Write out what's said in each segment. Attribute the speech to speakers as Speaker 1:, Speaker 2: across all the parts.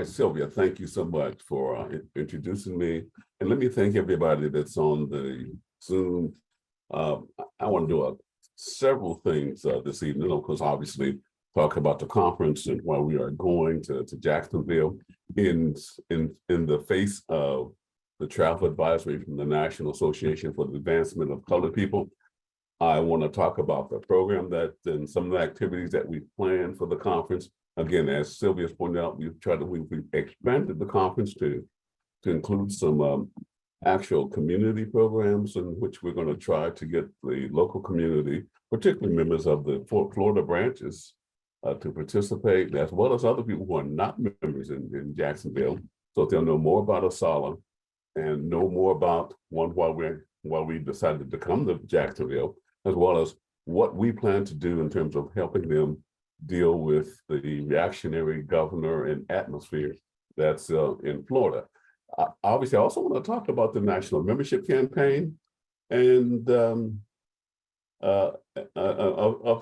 Speaker 1: right, Sylvia, thank you so much for introducing me. And let me thank everybody that's on the Zoom. I want to do several things this evening, of course, obviously talk about the conference and why we are going to Jacksonville in the face of the travel advisory from the National Association for the Advancement of Colored People. I want to talk about the program and some of the activities that we've planned for the conference. Again, as Sylvia's pointed out, we've expanded the conference to include some actual community programs in which we're going to try to get the local community, particularly members of the Florida branches, to participate, as well as other people who are not members in Jacksonville, so they'll know more about ASALH and know more about why we decided to come to Jacksonville, as well as what we plan to do in terms of helping them deal with the reactionary governor and atmosphere that's in Florida. Obviously, I also want to talk about the national membership campaign and a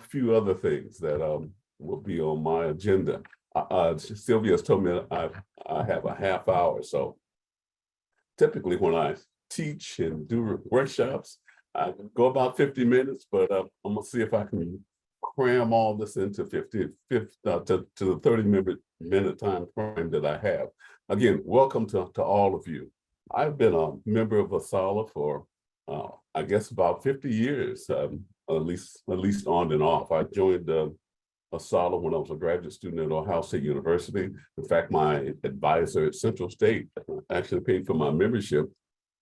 Speaker 1: few other things that will be on my agenda. Sylvia has told me I have a half hour, so typically when I teach and do workshops, I go about 50 minutes, but I'm gonna see if I can cram all this into to the 30-minute time frame that I have. Again, welcome to all of you. I've been a member of ASALH for I guess about 50 years, at least on and off. I joined ASALH when I was a graduate student at Ohio State University. In fact, my advisor at Central State actually paid for my membership,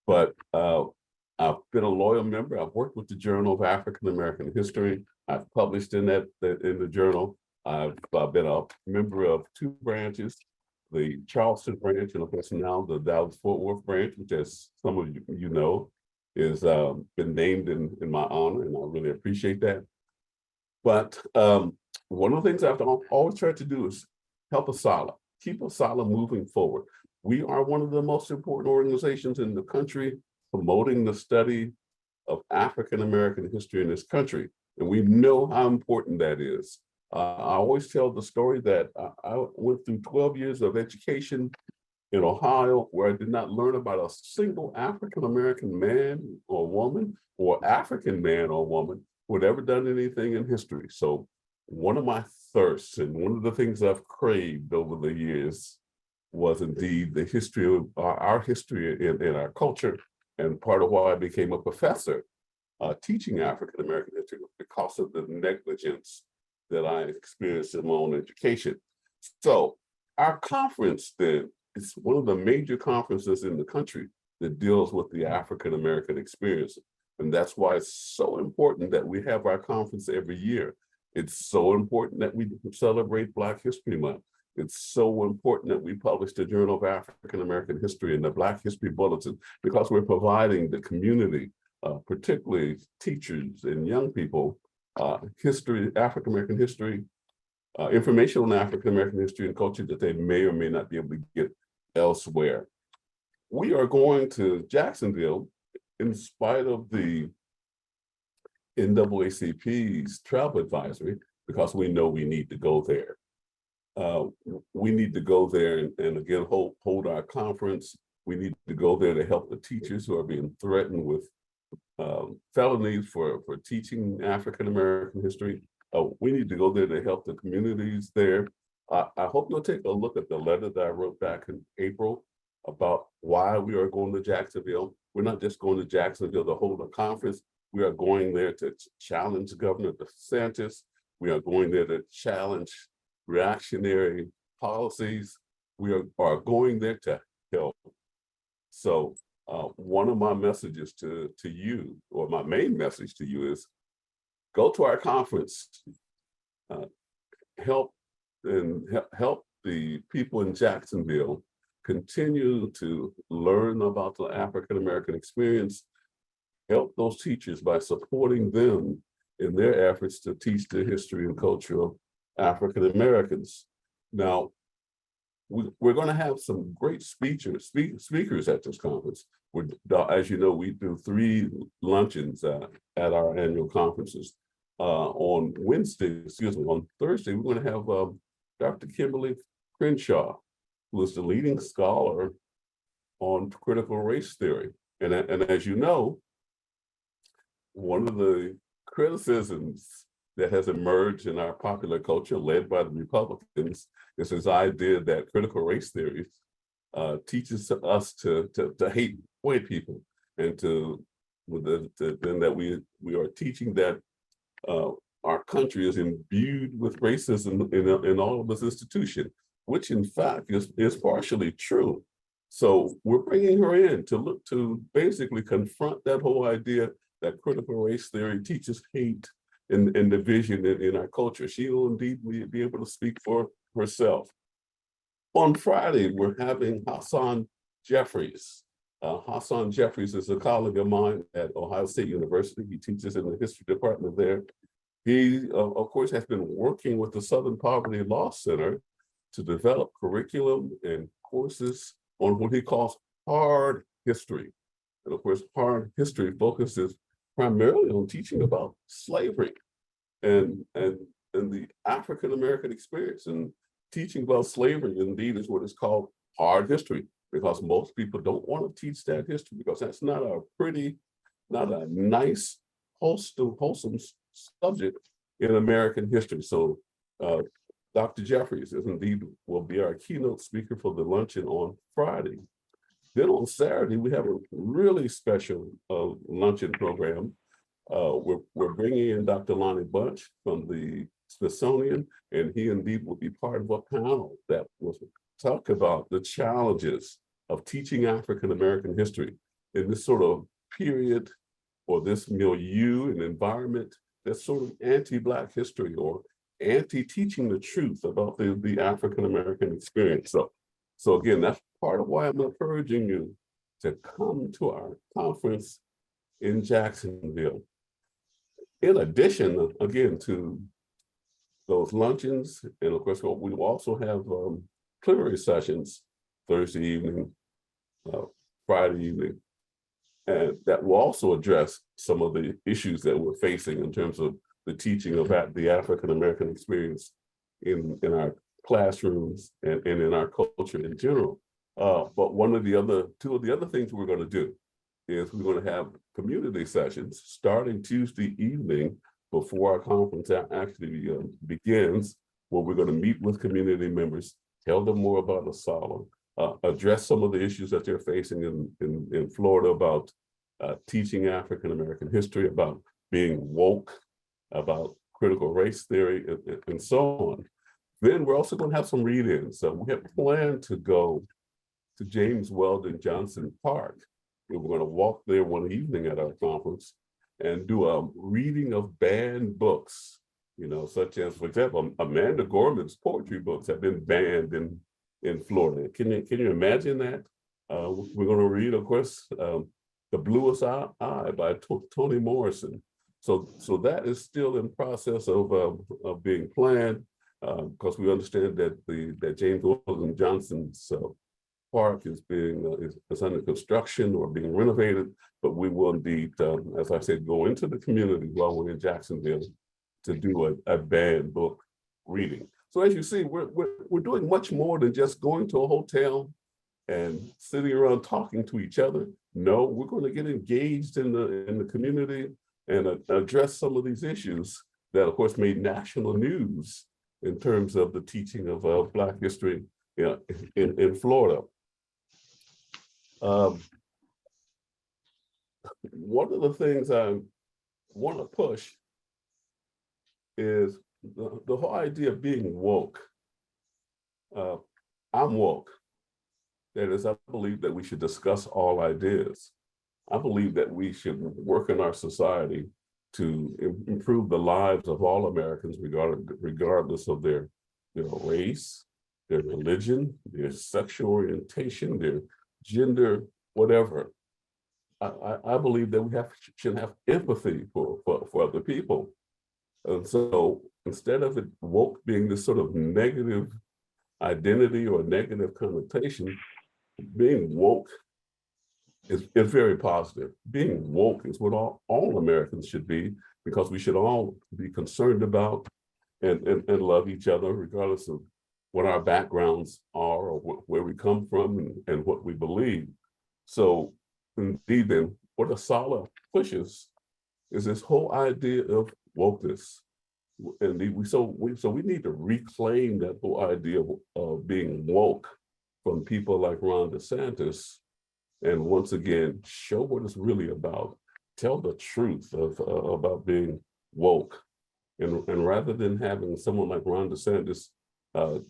Speaker 1: but I've been a loyal member. I've worked with the Journal of African American History. I've published in the journal. I've been a member of two branches, the Charleston branch, and of course now the Dallas-Fort Worth branch, which, as some of you know, is been named in my honor, and I really appreciate that. But one of the things I've always tried to do is help ASALH, keep ASALH moving forward. We are one of the most important organizations in the country promoting the study of African American history in this country. And we know how important that is. I always tell the story that I went through 12 years of education in Ohio where I did not learn about a single African American man or woman or African man or woman who had ever done anything in history. So one of my thirsts and one of the things I've craved over the years was indeed the history of our history in our culture. And part of why I became a professor teaching African American history because of the negligence that I experienced in my own education. So our conference then is one of the major conferences in the country that deals with the African American experience. And that's why it's so important that we have our conference every year. It's so important that we celebrate Black History Month. It's so important that we publish the Journal of African American History and the Black History Bulletin, because we're providing the community, particularly teachers and young people, history, African American history, information on African American history and culture that they may or may not be able to get elsewhere. We are going to Jacksonville in spite of the NAACP's travel advisory, because we know we need to go there. We need to go there and again, hold our conference. We need to go there to help the teachers who are being threatened with felonies for teaching African American history. We need to go there to help the communities there. I hope you'll take a look at the letter that I wrote back in April about why we are going to Jacksonville. We're not just going to Jacksonville to hold a conference. We are going there to challenge Governor DeSantis. We are going there to challenge reactionary policies. We are going there to help. So one of my messages to you, or my main message to you, is go to our conference, help the people in Jacksonville continue to learn about the African American experience, help those teachers by supporting them in their efforts to teach the history and culture of African Americans. Now, we're going to have some great speakers at this conference. As you know, we do 3 luncheons at our annual conferences. On Thursday, we're going to have Dr. Kimberly Crenshaw, was the leading scholar on critical race theory. And as you know, one of the criticisms that has emerged in our popular culture, led by the Republicans, is this idea that critical race theory teaches us to hate white people, and then that we are teaching that our country is imbued with racism in all of its institutions, which in fact is partially true. So we're bringing her in to basically confront that whole idea that critical race theory teaches hate and division in our culture. She will indeed be able to speak for herself. On Friday, we're having Hassan Jeffries. Hassan Jeffries is a colleague of mine at Ohio State University. He teaches in the history department there. He, of course, has been working with the Southern Poverty Law Center to develop curriculum and courses on what he calls hard history. And of course, hard history focuses primarily on teaching about slavery and the African-American experience. And teaching about slavery indeed is what is called hard history, because most people don't want to teach that history because that's not a nice, wholesome subject in American history. So Dr. Jeffries will be our keynote speaker for the luncheon on Friday. Then on Saturday, we have a really special luncheon program. We're bringing in Dr. Lonnie Bunch from the Smithsonian, and he indeed will be part of a panel that will talk about the challenges of teaching African-American history in this sort of period or this milieu and environment that's sort of anti-Black history or anti-teaching the truth about the African-American experience. So again, that's part of why I'm encouraging you to come to our conference in Jacksonville. In addition, again, to those luncheons, and of course, we also have plenary sessions Thursday evening, Friday evening, and that will also address some of the issues that we're facing in terms of the teaching of the African-American experience in our classrooms and in our culture in general. But two of the other things we're going to do is we're going to have community sessions starting Tuesday evening before our conference actually begins, where we're going to meet with community members, tell them more about ASALH, address some of the issues that they're facing in Florida about teaching African-American history, about being woke, about critical race theory, and so on. Then we're also going to have some read-ins. So we have planned to go to James Weldon Johnson Park. We're going to walk there one evening at our conference and do a reading of banned books, such as, for example, Amanda Gorman's poetry books have been banned in Florida. Can you imagine that? We're going to read, of course, The Bluest Eye by Toni Morrison. So that is still in process of being planned, because we understand that James Weldon Johnson's park is under construction or being renovated, but we will indeed, as I said, go into the community while we're in Jacksonville to do a banned book reading. So as you see, we're doing much more than just going to a hotel and sitting around talking to each other. No, we're going to get engaged in the community and address some of these issues that, of course, made national news in terms of the teaching of Black history in Florida. One of the things I want to push is the whole idea of being woke. I'm woke. That is, I believe that we should discuss all ideas. I believe that we should work in our society to improve the lives of all Americans, regardless of their race, their religion, their sexual orientation, their gender, whatever. I believe that we should have empathy for other people. And so instead of it woke being this sort of negative identity or negative connotation, being woke is very positive. Being woke is what all Americans should be, because we should all be concerned about and love each other, regardless of what our backgrounds are, or where we come from, and what we believe. So indeed, then what ASALH pushes is this whole idea of wokeness. And we need to reclaim that whole idea of being woke from people like Ron DeSantis, and once again show what it's really about. Tell the truth about being woke, and rather than having someone like Ron DeSantis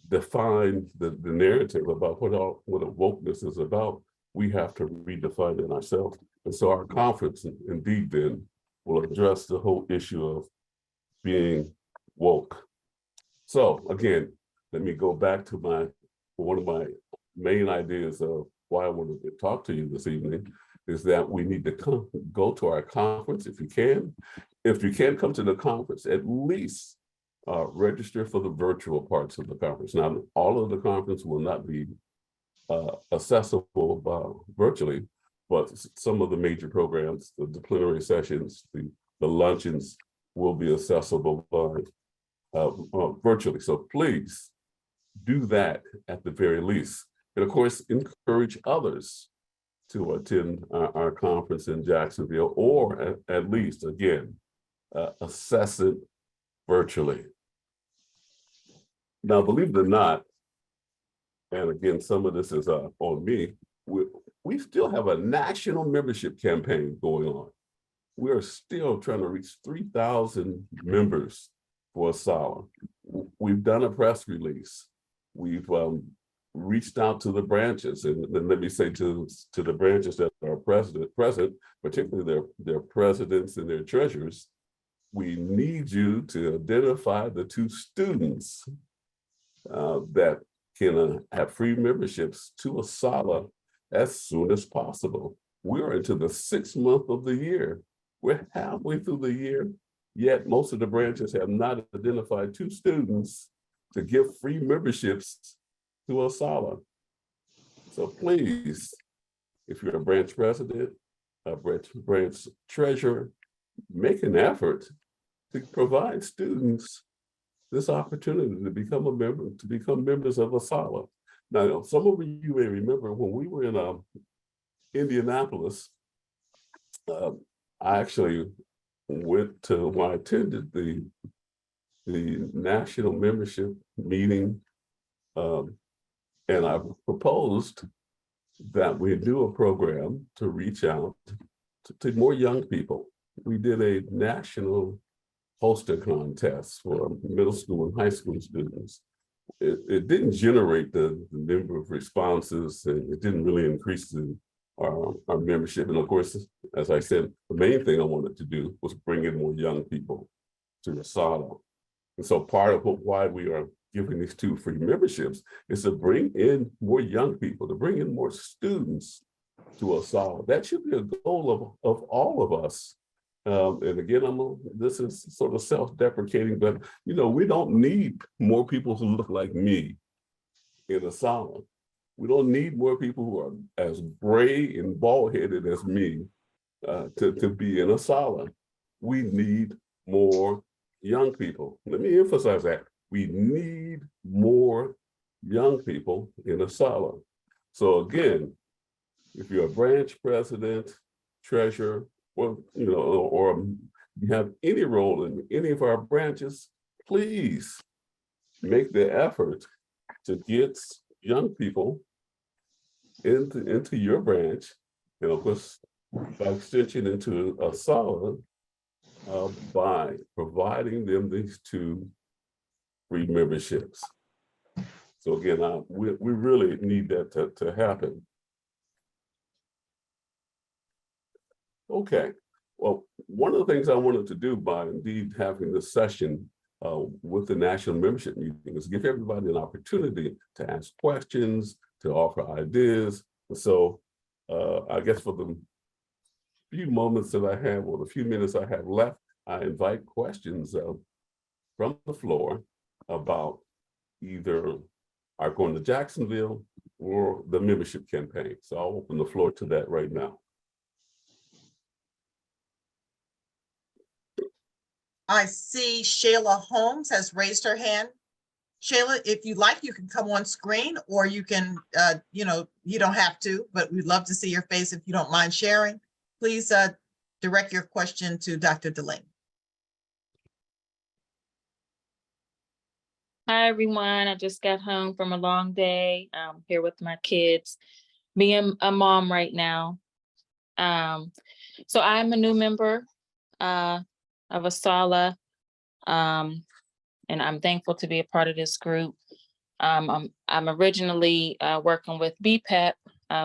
Speaker 1: define the narrative about what a wokeness is about, we have to redefine it ourselves. And so our conference, indeed, then will address the whole issue of being woke. So again, let me go back to one of my main ideas of why I wanted to talk to you this evening, is that we need to go to our conference if you can. If you can't come to the conference, at least register for the virtual parts of the conference. Now, all of the conference will not be accessible virtually, but some of the major programs, the plenary sessions, the luncheons will be accessible virtually. So please do that at the very least. And of course, encourage others to attend our conference in Jacksonville, or at least, again, assess it virtually. Now, believe it or not, and again, some of this is on me, we still have a national membership campaign going on. We are still trying to reach 3,000 members for ASALH. We've done a press release. We've reached out to the branches, and let me say to the branches that are present, particularly their presidents and their treasurers, we need you to identify the 2 students that can have free memberships to ASALH as soon as possible. We're into the 6th month of the year. We're halfway through the year, yet most of the branches have not identified 2 students to give free memberships to ASALH. So please, if you're a branch president, a branch treasurer, make an effort to provide students this opportunity to become a member, to become members of ASALH. Now, some of you may remember when we were in Indianapolis, I actually I attended the national membership meeting, and I proposed that we do a program to reach out to more young people. We did a national poster contest for middle school and high school students. It didn't generate the number of responses, and it didn't really increase our membership. And of course, as I said, the main thing I wanted to do was bring in more young people to ASALH. And so part of why we are giving these 2 free memberships is to bring in more young people, to bring in more students to ASALH. That should be a goal of all of us. And again, this is sort of self-deprecating, but we don't need more people who look like me in ASALH. We don't need more people who are as gray and bald-headed as me to be in ASALH. We need more young people. Let me emphasize that. We need more young people in ASALH. So again, if you're a branch president, treasurer, or you have any role in any of our branches, please make the effort to get young people into your branch, and of course, by extension into ASALH, by providing them these 2 free memberships. So again, we really need that to happen. Okay, well, one of the things I wanted to do by indeed having this session with the national membership meeting is give everybody an opportunity to ask questions, to offer ideas. And so I guess for the few moments that I have, or the few minutes I have left, I invite questions from the floor about either our going to Jacksonville or the membership campaign. So I'll open the floor to that right now.
Speaker 2: I see Shayla Holmes has raised her hand. Shayla, if you like, you can come on screen, or you can, you know, you don't have to, but we'd love to see your face if you don't mind sharing. Please direct your question to Dr. Delaney.
Speaker 3: Hi, everyone. I just got home from a long day. I'm here with my kids, being a mom right now. So I'm a new member of ASALH, and I'm thankful to be a part of this group. I'm originally working with BPEP,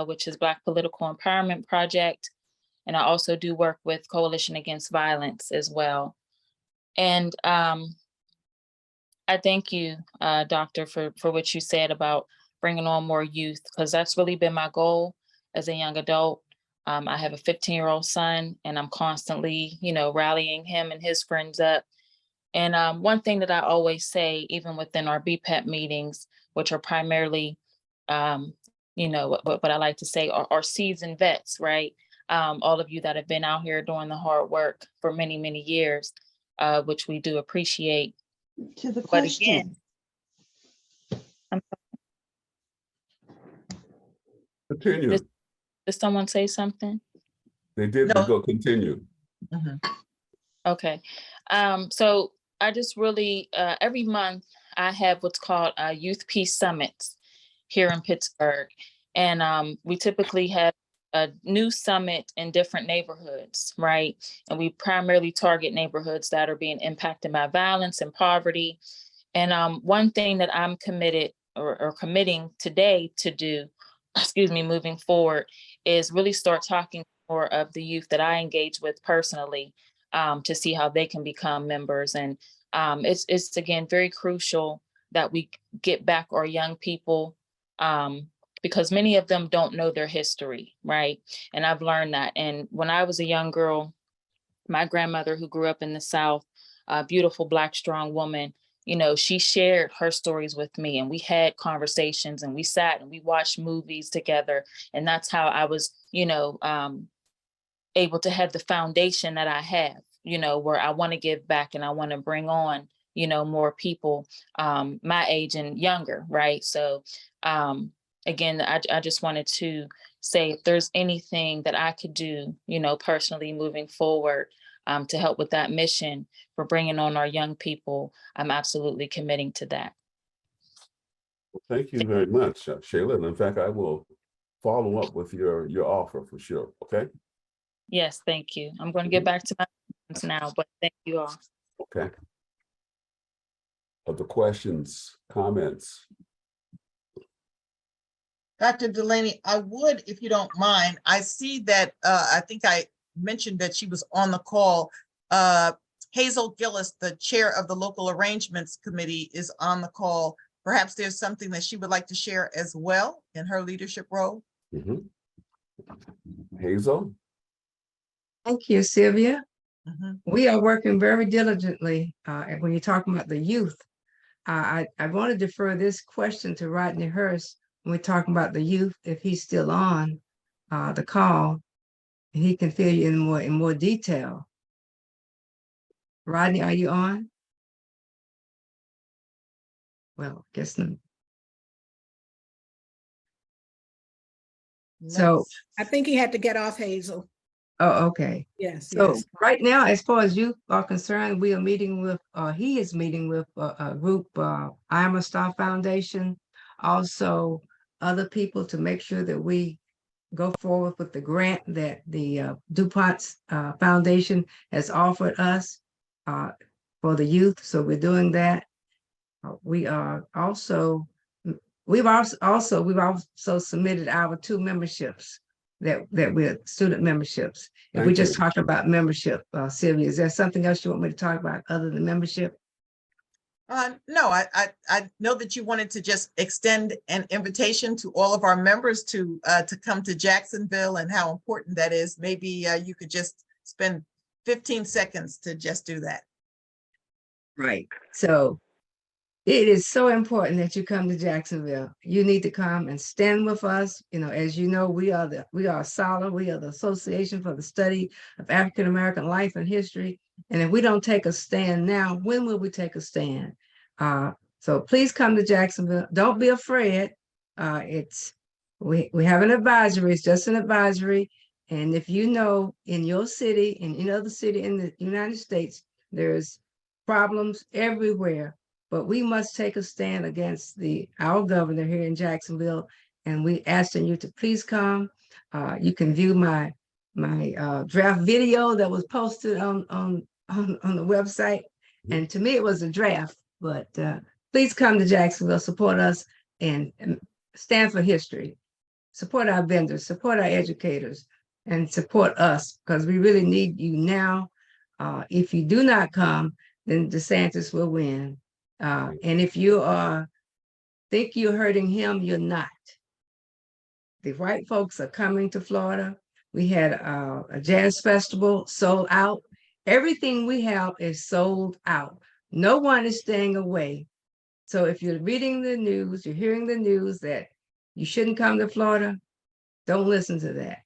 Speaker 3: which is Black Political Empowerment Project, and I also do work with Coalition Against Violence as well. And I thank you, Doctor, for what you said about bringing on more youth, because that's really been my goal as a young adult. I have a 15-year-old son, and I'm constantly, you know, rallying him and his friends up. And one thing that I always say, even within our BPEP meetings, which are primarily, you know, what I like to say are seasoned vets, right? All of you that have been out here doing the hard work for many, many years, which we do appreciate.
Speaker 4: To the
Speaker 3: But
Speaker 4: question.
Speaker 3: again,
Speaker 1: Continue.
Speaker 3: did someone say something?
Speaker 1: They did,
Speaker 2: No.
Speaker 1: but go continue.
Speaker 3: Okay. So I just really, every month I have what's called Youth Peace Summits here in Pittsburgh. And we typically have a new summit in different neighborhoods, right? And we primarily target neighborhoods that are being impacted by violence and poverty. And one thing that I'm committed or committing today to do, excuse me, moving forward, is really start talking more of the youth that I engage with personally, to see how they can become members. And it's again very crucial that we get back our young people, because many of them don't know their history, right? And I've learned that. And when I was a young girl, my grandmother, who grew up in the South, a beautiful Black strong woman, you know, she shared her stories with me, and we had conversations, and we sat and we watched movies together. And that's how I was, you know, able to have the foundation that I have, you know, where I want to give back and I want to bring on, you know, more people my age and younger, right? So again, I just wanted to say, if there's anything that I could do, you know, personally moving forward, to help with that mission for bringing on our young people, I'm absolutely committing to that.
Speaker 1: Well, thank you very much, Shayla. And in fact, I will follow up with your offer for sure. Okay.
Speaker 3: Yes, thank you. I'm going to get back to my now, but thank you all.
Speaker 1: Okay. Other questions, comments?
Speaker 2: Dr. Delaney, I would, if you don't mind, I see that, I think I mentioned that she was on the call. Hazel Gillis, the chair of the Local Arrangements Committee, is on the call. Perhaps there's something that she would like to share as well in her leadership role.
Speaker 1: Hazel?
Speaker 4: Thank you, Sylvia.
Speaker 2: Mhm.
Speaker 4: We are working very diligently. And when you're talking about the youth, I want to defer this question to Rodney Hurst when we're talking about the youth, if he's still on the call, and he can fill you in more detail. Rodney, are you on? Well, guess not. So
Speaker 5: I think he had to get off, Hazel.
Speaker 4: oh, okay.
Speaker 5: Yes.
Speaker 4: So
Speaker 5: yes.
Speaker 4: right now, as far as youth are concerned, we are meeting with, he is meeting with a group, I'm a Star Foundation, also other people, to make sure that we go forward with the grant that the DuPont's Foundation has offered us for the youth. So we're doing that. We are also, we've also submitted our 2 memberships that we're student memberships. If we just talk about membership, Sylvia, is there something else you want me to talk about other than membership?
Speaker 2: No, I know that you wanted to just extend an invitation to all of our members to come to Jacksonville and how important that is. Maybe you could just spend 15 seconds to just do that.
Speaker 4: Right. So it is so important that you come to Jacksonville. You need to come and stand with us. You know, as you know, we are ASALH. We are the Association for the Study of African American Life and History. And if we don't take a stand now, when will we take a stand? So please come to Jacksonville. Don't be afraid. We have an advisory. It's just an advisory. And if you know in your city, in any other city in the United States, there's problems everywhere. But we must take a stand against our governor here in Jacksonville. And we asking you to please come. You can view my draft video that was posted on the website. And to me, it was a draft, but please come to Jacksonville, support us, and stand for history. Support our vendors, support our educators, and support us, because we really need you now. If you do not come, then DeSantis will win. And if you think you're hurting him, you're not. The white folks are coming to Florida. We had a jazz festival sold out. Everything we have is sold out. No one is staying away. So if you're reading the news, you're hearing the news that you shouldn't come to Florida, don't listen to that.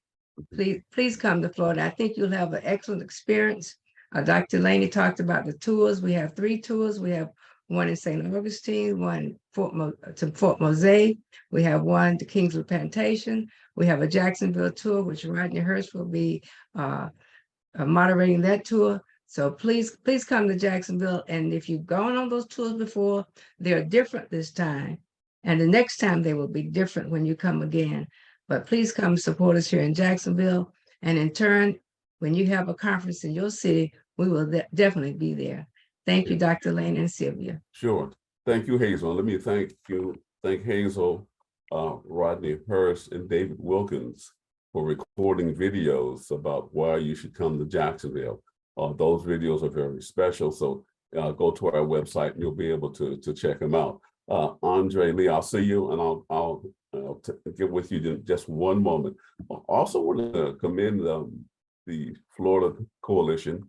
Speaker 4: Please come to Florida. I think you'll have an excellent experience. Dr. Delaney talked about the tours. We have 3 tours. We have one in St. Augustine, one to Fort Mosaic. We have one to Kingsley Plantation. We have a Jacksonville tour, which Rodney Hurst will be moderating that tour. So please come to Jacksonville. And if you've gone on those tours before, they're different this time. And the next time they will be different when you come again. But please come support us here in Jacksonville. And in turn, when you have a conference in your city, we will definitely be there. Thank you, Dr. Lane and Sylvia.
Speaker 1: Sure. Thank you, Hazel. Let me thank Hazel, Rodney Hurst, and David Wilkins for recording videos about why you should come to Jacksonville. Those videos are very special. So go to our website and you'll be able to check them out. Andre Lee, I'll see you, and I'll get with you in just one moment. I also want to commend the Florida Coalition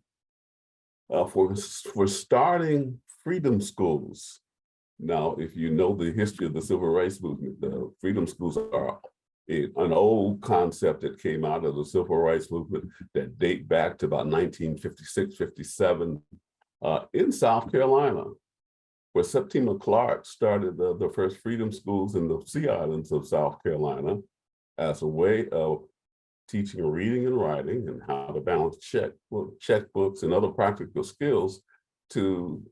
Speaker 1: for starting freedom schools. Now, if you know the history of the civil rights movement, the freedom schools are an old concept that came out of the civil rights movement that date back to about 1956, 57 in South Carolina, where Septima Clark started the first freedom schools in the Sea Islands of South Carolina as a way of teaching reading and writing and how to balance checkbooks and other practical skills to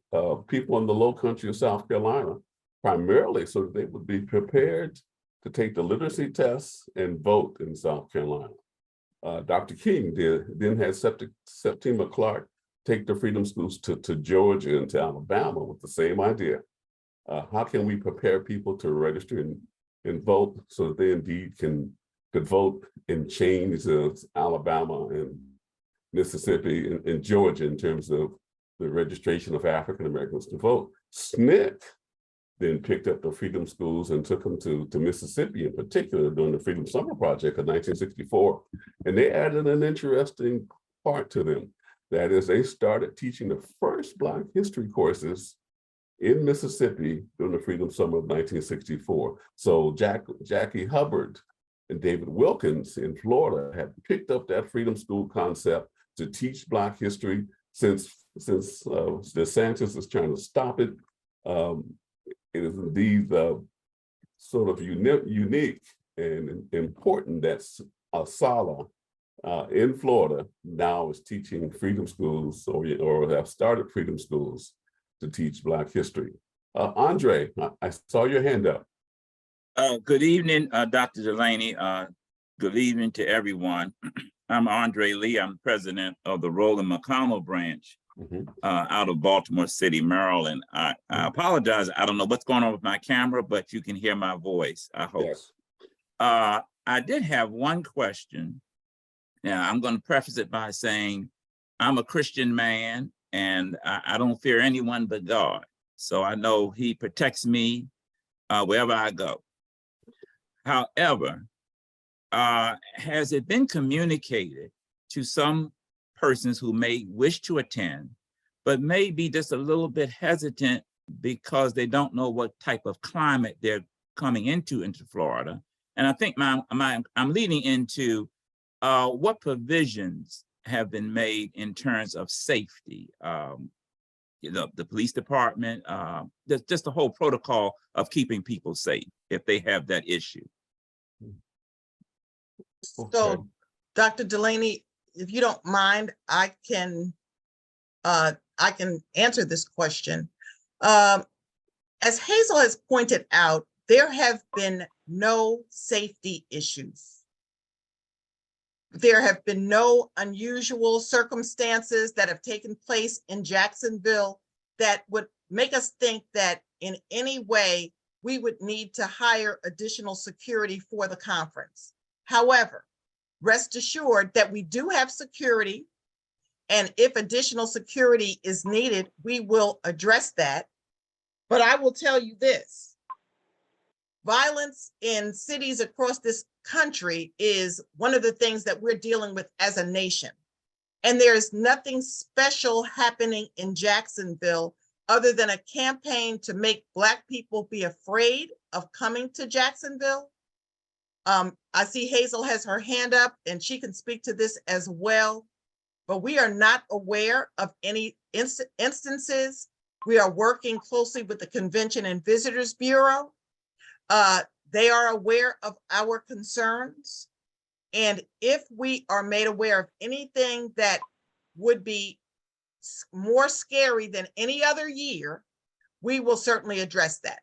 Speaker 1: people in the low country of South Carolina, primarily so that they would be prepared to take the literacy tests and vote in South Carolina. Dr. King then had Septima Clark take the freedom schools to Georgia and to Alabama with the same idea. How can we prepare people to register and vote so that they indeed could vote and change Alabama and Mississippi and Georgia in terms of the registration of African Americans to vote. SNCC then picked up the freedom schools and took them to Mississippi in particular during the Freedom Summer Project of 1964. And they added an interesting part to them. That is, they started teaching the first Black history courses in Mississippi during the Freedom Summer of 1964. So Jackie Hubbard and David Wilkins in Florida had picked up that freedom school concept to teach Black history. Since DeSantis is trying to stop it, it is indeed sort of unique and important that ASALH in Florida now is teaching freedom schools or have started freedom schools to teach Black history. Andre, I saw your hand up.
Speaker 6: Good evening, Dr. Delaney. Good evening to everyone. I'm Andre Lee. I'm president of the Roland McConnell branch out of Baltimore City, Maryland. I apologize. I don't know what's going on with my camera, but you can hear my voice, I hope. Yes. I did have one question. Now, I'm going to preface it by saying I'm a Christian man and I don't fear anyone but God. So I know he protects me wherever I go. However, has it been communicated to some persons who may wish to attend, but may be just a little bit hesitant because they don't know what type of climate they're coming into Florida? And I think I'm leading into what provisions have been made in terms of safety. the police department, just the whole protocol of keeping people safe if they have that issue.
Speaker 1: Okay.
Speaker 2: So, Dr. Delaney, if you don't mind, I can answer this question. As Hazel has pointed out, there have been no safety issues. There have been no unusual circumstances that have taken place in Jacksonville that would make us think that in any way we would need to hire additional security for the conference. However, rest assured that we do have security, and if additional security is needed, we will address that. But I will tell you this, violence in cities across this country is one of the things that we're dealing with as a nation. And there's nothing special happening in Jacksonville other than a campaign to make Black people be afraid of coming to Jacksonville. I see Hazel has her hand up and she can speak to this as well, but we are not aware of any instances. We are working closely with the Convention and Visitors Bureau. They are aware of our concerns. And if we are made aware of anything that would be more scary than any other year, we will certainly address that.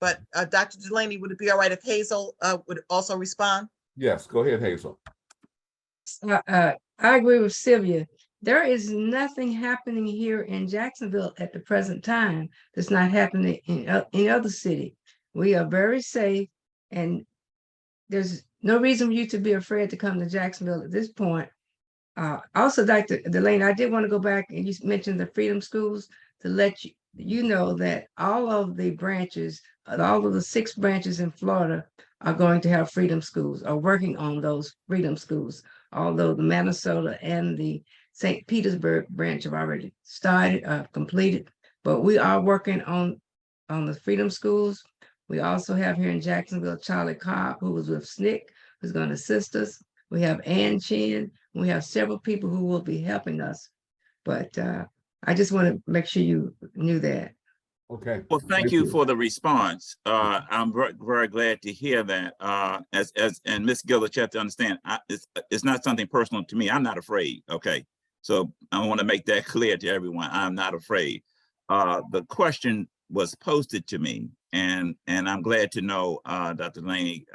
Speaker 2: But Dr. Delaney, would it be all right if Hazel would also respond?
Speaker 1: Yes, go ahead, Hazel.
Speaker 4: I agree with Sylvia. There is nothing happening here in Jacksonville at the present time that's not happening in any other city. We are very safe, and there's no reason for you to be afraid to come to Jacksonville at this point. Also, Dr. Delaney, I did want to go back, and you mentioned the Freedom Schools, to let you know that all of the branches, all of the 6 branches in Florida are going to have Freedom Schools, are working on those Freedom Schools, although the Minnesota and the St. Petersburg branch have already started, completed, but we are working on the Freedom Schools. We also have here in Jacksonville, Charlie Cobb, who was with SNCC, who's going to assist us. We have Ann Chin. We have several people who will be helping us. But I just want to make sure you knew that.
Speaker 1: Okay.
Speaker 6: Well, thank you for the response. I'm very glad to hear that. And Ms. Gillis, you have to understand, it's not something personal to me. I'm not afraid. Okay, so I want to make that clear to everyone. I'm not afraid. The question was posted to me, and I'm glad to know, Dr. Delaney,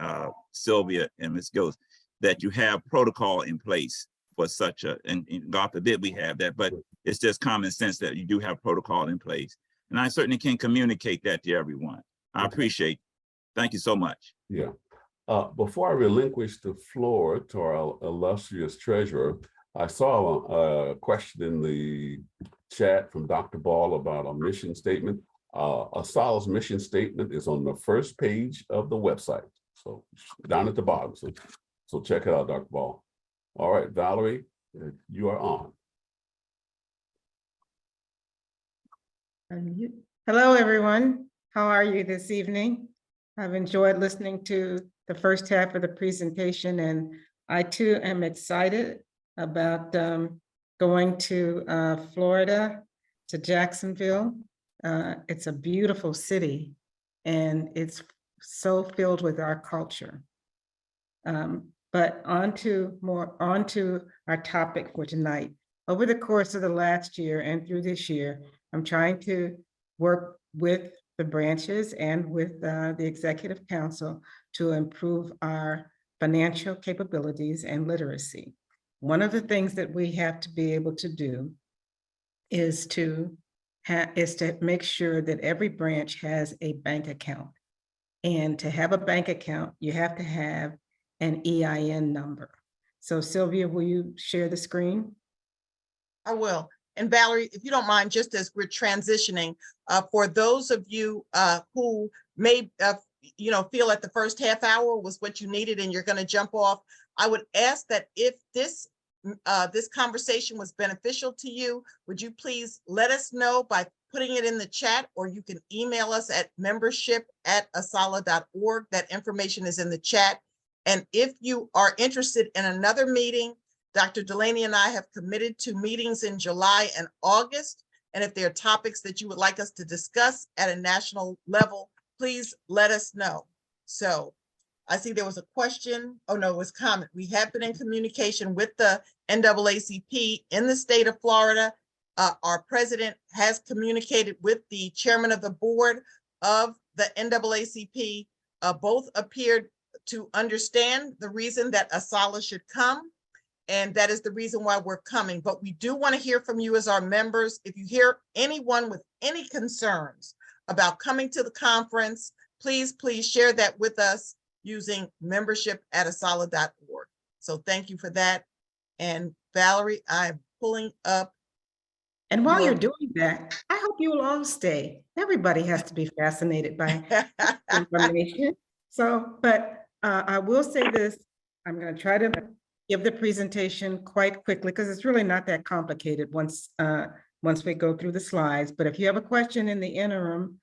Speaker 6: Sylvia, and Ms. Gillis, that you have protocol in place for such a, and God forbid we have that, but it's just common sense that you do have protocol in place. And I certainly can communicate that to everyone. I appreciate it. Thank you so much.
Speaker 1: Yeah. Before I relinquish the floor to our illustrious treasurer, I saw a question in the chat from Dr. Ball about a mission statement. ASALH's mission statement is on the first page of the website. So down at the bottom. So check it out, Dr. Ball. All right, Valarie, you are on.
Speaker 7: Hello, everyone. How are you this evening? I've enjoyed listening to the first half of the presentation, and I too am excited about going to Florida, to Jacksonville. It's a beautiful city, and it's so filled with our culture. But on to our topic for tonight. Over the course of the last year and through this year, I'm trying to work with the branches and with the Executive Council to improve our financial capabilities and literacy. One of the things that we have to be able to do is to make sure that every branch has a bank account. And to have a bank account, you have to have an EIN number. So Sylvia, will you share the screen?
Speaker 2: I will. And Valarie, if you don't mind, just as we're transitioning, for those of you who may feel that the first half hour was what you needed and you're going to jump off, I would ask that if this conversation was beneficial to you, would you please let us know by putting it in the chat, or you can email us at membership@asalh.org. That information is in the chat. And if you are interested in another meeting, Dr. Delaney and I have committed to meetings in July and August. And if there are topics that you would like us to discuss at a national level, please let us know. So I see there was a question. Oh, no, it was comment. We have been in communication with the NAACP in the state of Florida. Our president has communicated with the chairman of the board of the NAACP. Both appeared to understand the reason that ASALH should come. And that is the reason why we're coming. But we do want to hear from you as our members. If you hear anyone with any concerns about coming to the conference, please share that with us using membership@asalh.org. So thank you for that. And Valarie, I'm pulling up.
Speaker 7: And while you're doing that, I hope you will all stay. Everybody has to be fascinated by information. So, but I will say this, I'm going to try to give the presentation quite quickly because it's really not that complicated once we go through the slides. But if you have a question in the interim,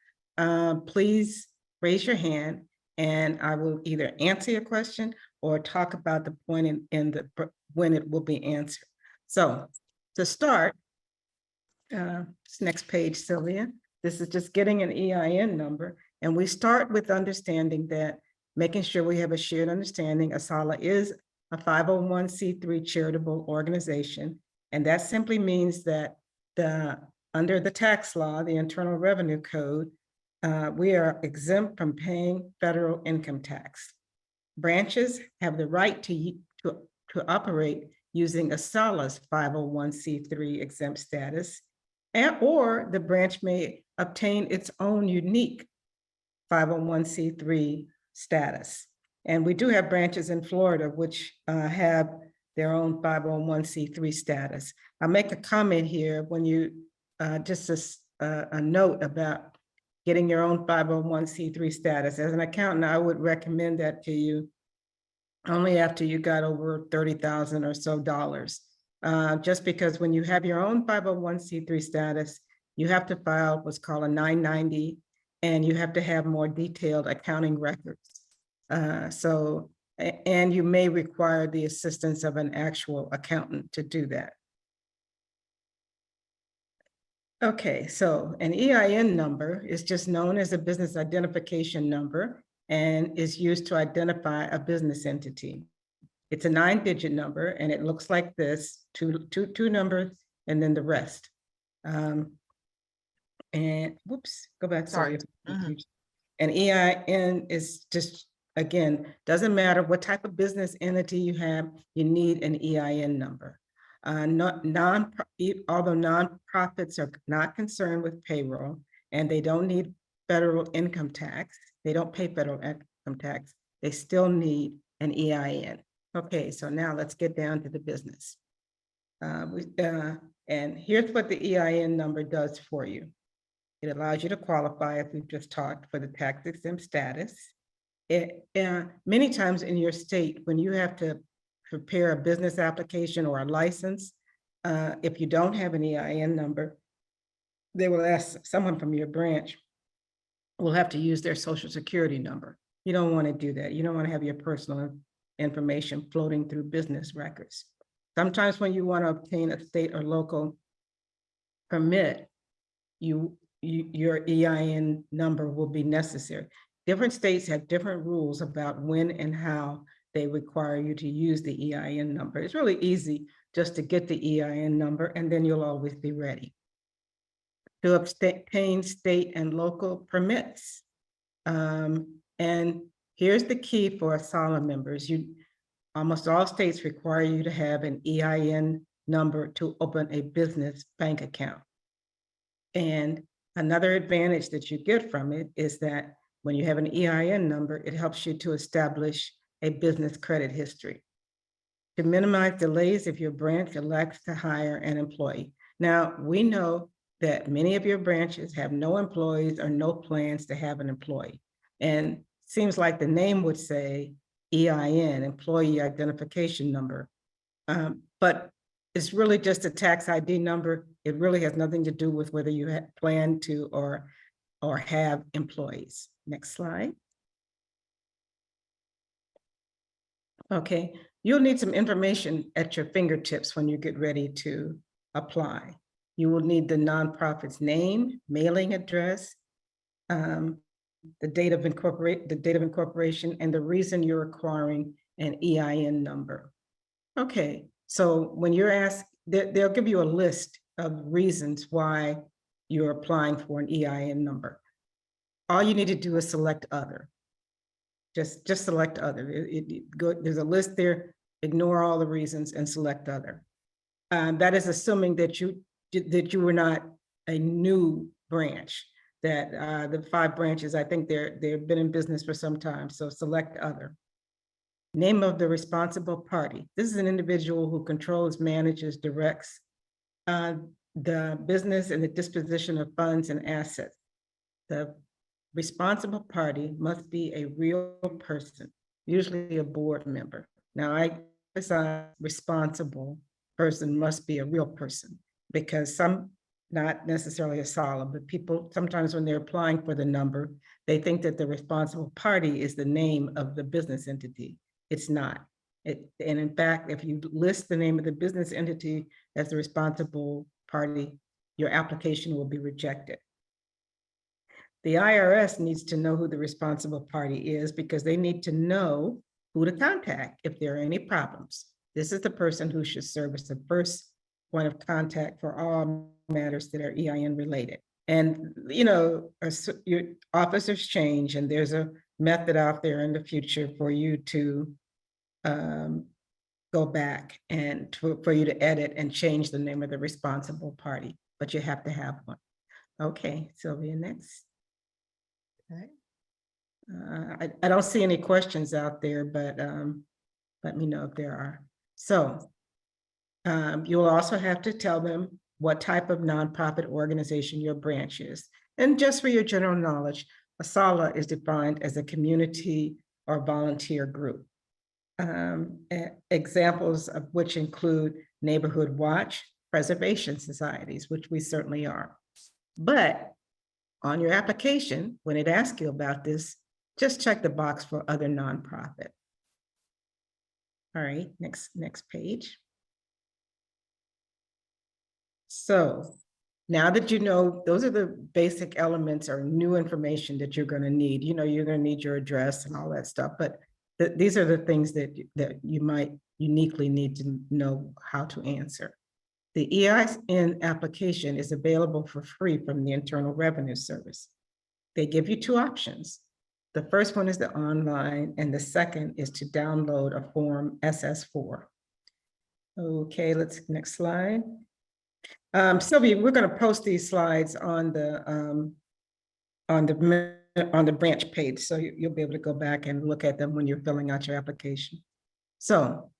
Speaker 7: please raise your hand and I will either answer your question or talk about the point when it will be answered. So to start, this next page, Sylvia, this is just getting an EIN number. And we start with understanding that, making sure we have a shared understanding. ASALH is a 501c3 charitable organization. And that simply means that under the tax law, the Internal Revenue Code, we are exempt from paying federal income tax. Branches have the right to operate using ASALH's 501c3 exempt status, or the branch may obtain its own unique 501c3 status. And we do have branches in Florida which have their own 501c3 status. I'll make a comment here when you, just a note about getting your own 501c3 status. As an accountant, I would recommend that to you only after you got over $30,000 or so dollars. Just because when you have your own 501c3 status, you have to file what's called a 990, and you have to have more detailed accounting records. And you may require the assistance of an actual accountant to do that. Okay, so an EIN number is just known as a business identification number and is used to identify a business entity. It's a 9-digit number and it looks like this, two numbers and then the rest. And whoops, go back. Sorry. An EIN is just, again, doesn't matter what type of business entity you have, you need an EIN number. Although nonprofits are not concerned with payroll and they don't need federal income tax, they don't pay federal income tax, they still need an EIN. Okay, so now let's get down to the business. And here's what the EIN number does for you. It allows you to qualify, as we've just talked, for the tax exempt status. Many times in your state, when you have to prepare a business application or a license, if you don't have an EIN number, they will ask someone from your branch will have to use their social security number. You don't want to do that. You don't want to have your personal information floating through business records. Sometimes when you want to obtain a state or local permit, your EIN number will be necessary. Different states have different rules about when and how they require you to use the EIN number. It's really easy just to get the EIN number and then you'll always be ready. To obtain state and local permits. And here's the key for ASALH members. Almost all states require you to have an EIN number to open a business bank account. And another advantage that you get from it is that when you have an EIN number, it helps you to establish a business credit history. To minimize delays if your branch elects to hire an employee. Now, we know that many of your branches have no employees or no plans to have an employee. And seems like the name would say EIN, Employee Identification Number. But it's really just a tax ID number. It really has nothing to do with whether you plan to or have employees. Next slide. Okay, you'll need some information at your fingertips when you get ready to apply. You will need the nonprofit's name, mailing address, the date of incorporation, and the reason you're acquiring an EIN number. Okay, so when you're asked, they'll give you a list of reasons why you're applying for an EIN number. All you need to do is select other. Just select other. There's a list there, ignore all the reasons and select other. That is assuming that you were not a new branch, that the 5 branches, I think they've been in business for some time, so select other. Name of the responsible party. This is an individual who controls, manages, directs the business and the disposition of funds and assets. The responsible party must be a real person, usually a board member. Now, I emphasize responsible person must be a real person, because some, not necessarily ASALH, but people, sometimes when they're applying for the number, they think that the responsible party is the name of the business entity. It's not. And in fact, if you list the name of the business entity as the responsible party, your application will be rejected. The IRS needs to know who the responsible party is, because they need to know who to contact if there are any problems. This is the person who should serve as the first point of contact for all matters that are EIN related. And, you know, your officers change, and there's a method out there in the future for you to go back and for you to edit and change the name of the responsible party, but you have to have one. Okay, Sylvia, next. Okay. I don't see any questions out there, but let me know if there are. So you'll also have to tell them what type of nonprofit organization your branch is. And just for your general knowledge, ASALH is defined as a community or volunteer group. Examples of which include neighborhood watch, preservation societies, which we certainly are. But on your application, when it asks you about this, just check the box for other nonprofit. All right, next page. So now that you know, those are the basic elements or new information that you're going to need. You know, you're going to need your address and all that stuff, but these are the things that you might uniquely need to know how to answer. The EIN application is available for free from the Internal Revenue Service. They give you 2 options. The first one is the online, and the second is to download a form SS4. Okay, next slide. Sylvia, we're going to post these slides on the branch page, so you'll be able to go back and look at them when you're filling out your application. So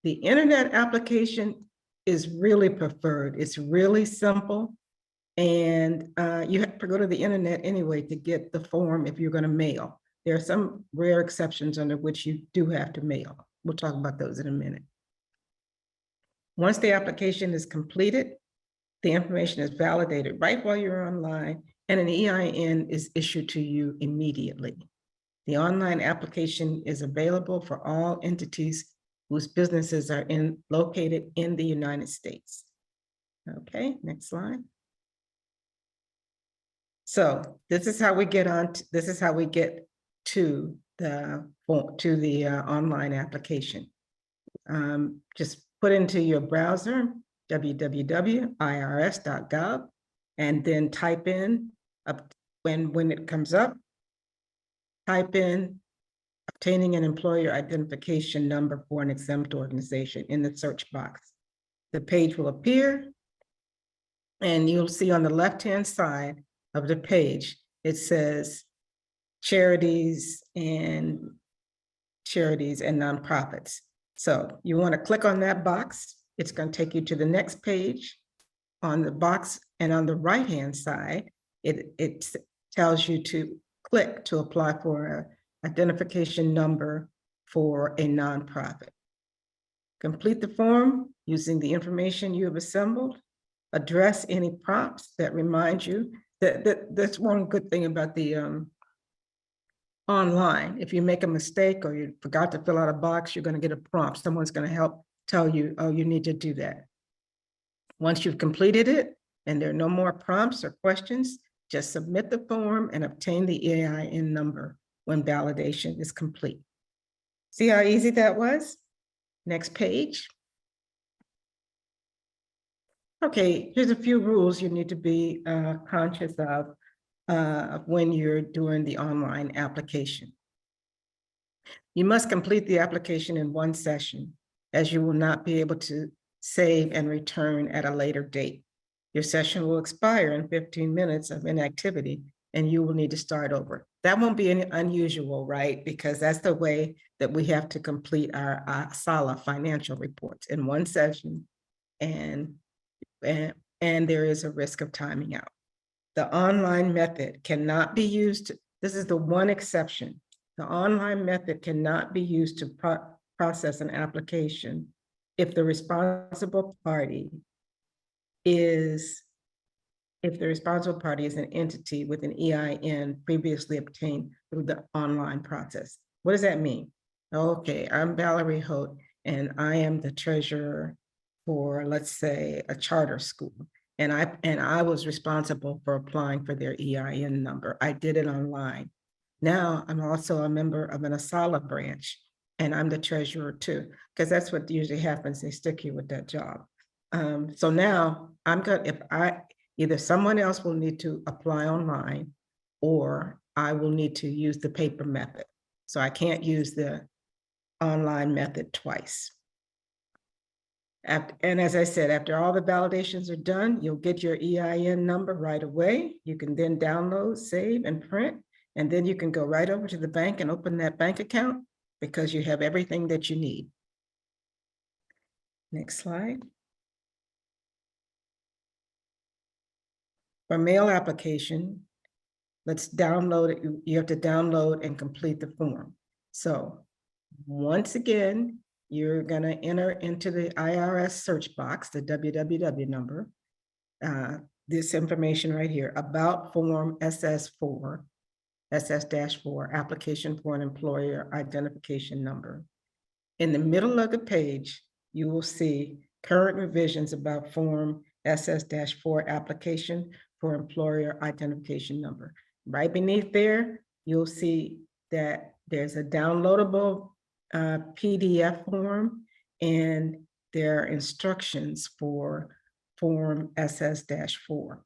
Speaker 7: the internet application is really preferred. It's really simple, and you have to go to the internet anyway to get the form if you're going to mail. There are some rare exceptions under which you do have to mail. We'll talk about those in a minute. Once the application is completed, the information is validated right while you're online, and an EIN is issued to you immediately. The online application is available for all entities whose businesses are located in the United States. Okay, next slide. So this is how we get to the online application. Just put into your browser www.irs.gov, and then type in, when it comes up, type in obtaining an employer identification number for an exempt organization in the search box. The page will appear, and you'll see on the left-hand side of the page, it says charities and nonprofits. So you want to click on that box. It's going to take you to the next page. On the box and on the right-hand side, it tells you to click to apply for an identification number for a nonprofit. Complete the form using the information you have assembled. Address any prompts that remind you that's one good thing about the online. If you make a mistake or you forgot to fill out a box, you're going to get a prompt. Someone's going to help tell you, oh, you need to do that. Once you've completed it, and there are no more prompts or questions. Just submit the form and obtain the EIN number when validation is complete. See how easy that was? Next page. Okay, here's a few rules you need to be conscious of when you're doing the online application. You must complete the application in one session, as you will not be able to save and return at a later date. Your session will expire in 15 minutes of inactivity, and you will need to start over. That won't be unusual, right? Because that's the way that we have to complete our ASALH financial reports in one session, and there is a risk of timing out. The online method cannot be used. This is the one exception. The online method cannot be used to process an application if the responsible party is an entity with an EIN previously obtained through the online process. What does that mean? Okay, I'm Valarie Holt, and I am the treasurer for, let's say, a charter school. And I was responsible for applying for their EIN number. I did it online. Now I'm also a member of an ASALH branch, and I'm the treasurer too, because that's what usually happens. They stick you with that job. So now either someone else will need to apply online, or I will need to use the paper method. So I can't use the online method twice. And as I said, after all the validations are done, you'll get your EIN number right away. You can then download, save, and print, and then you can go right over to the bank and open that bank account because you have everything that you need. Next slide. For mail application, let's download it. You have to download and complete the form. So once again, you're gonna enter into the IRS search box, the www number, this information right here, about form SS4, SS-4, application for an employer identification number. In the middle of the page, you will see current revisions about form SS-4 application for employer identification number. Right beneath there, you'll see that there's a downloadable PDF form, and there are instructions for form SS-4.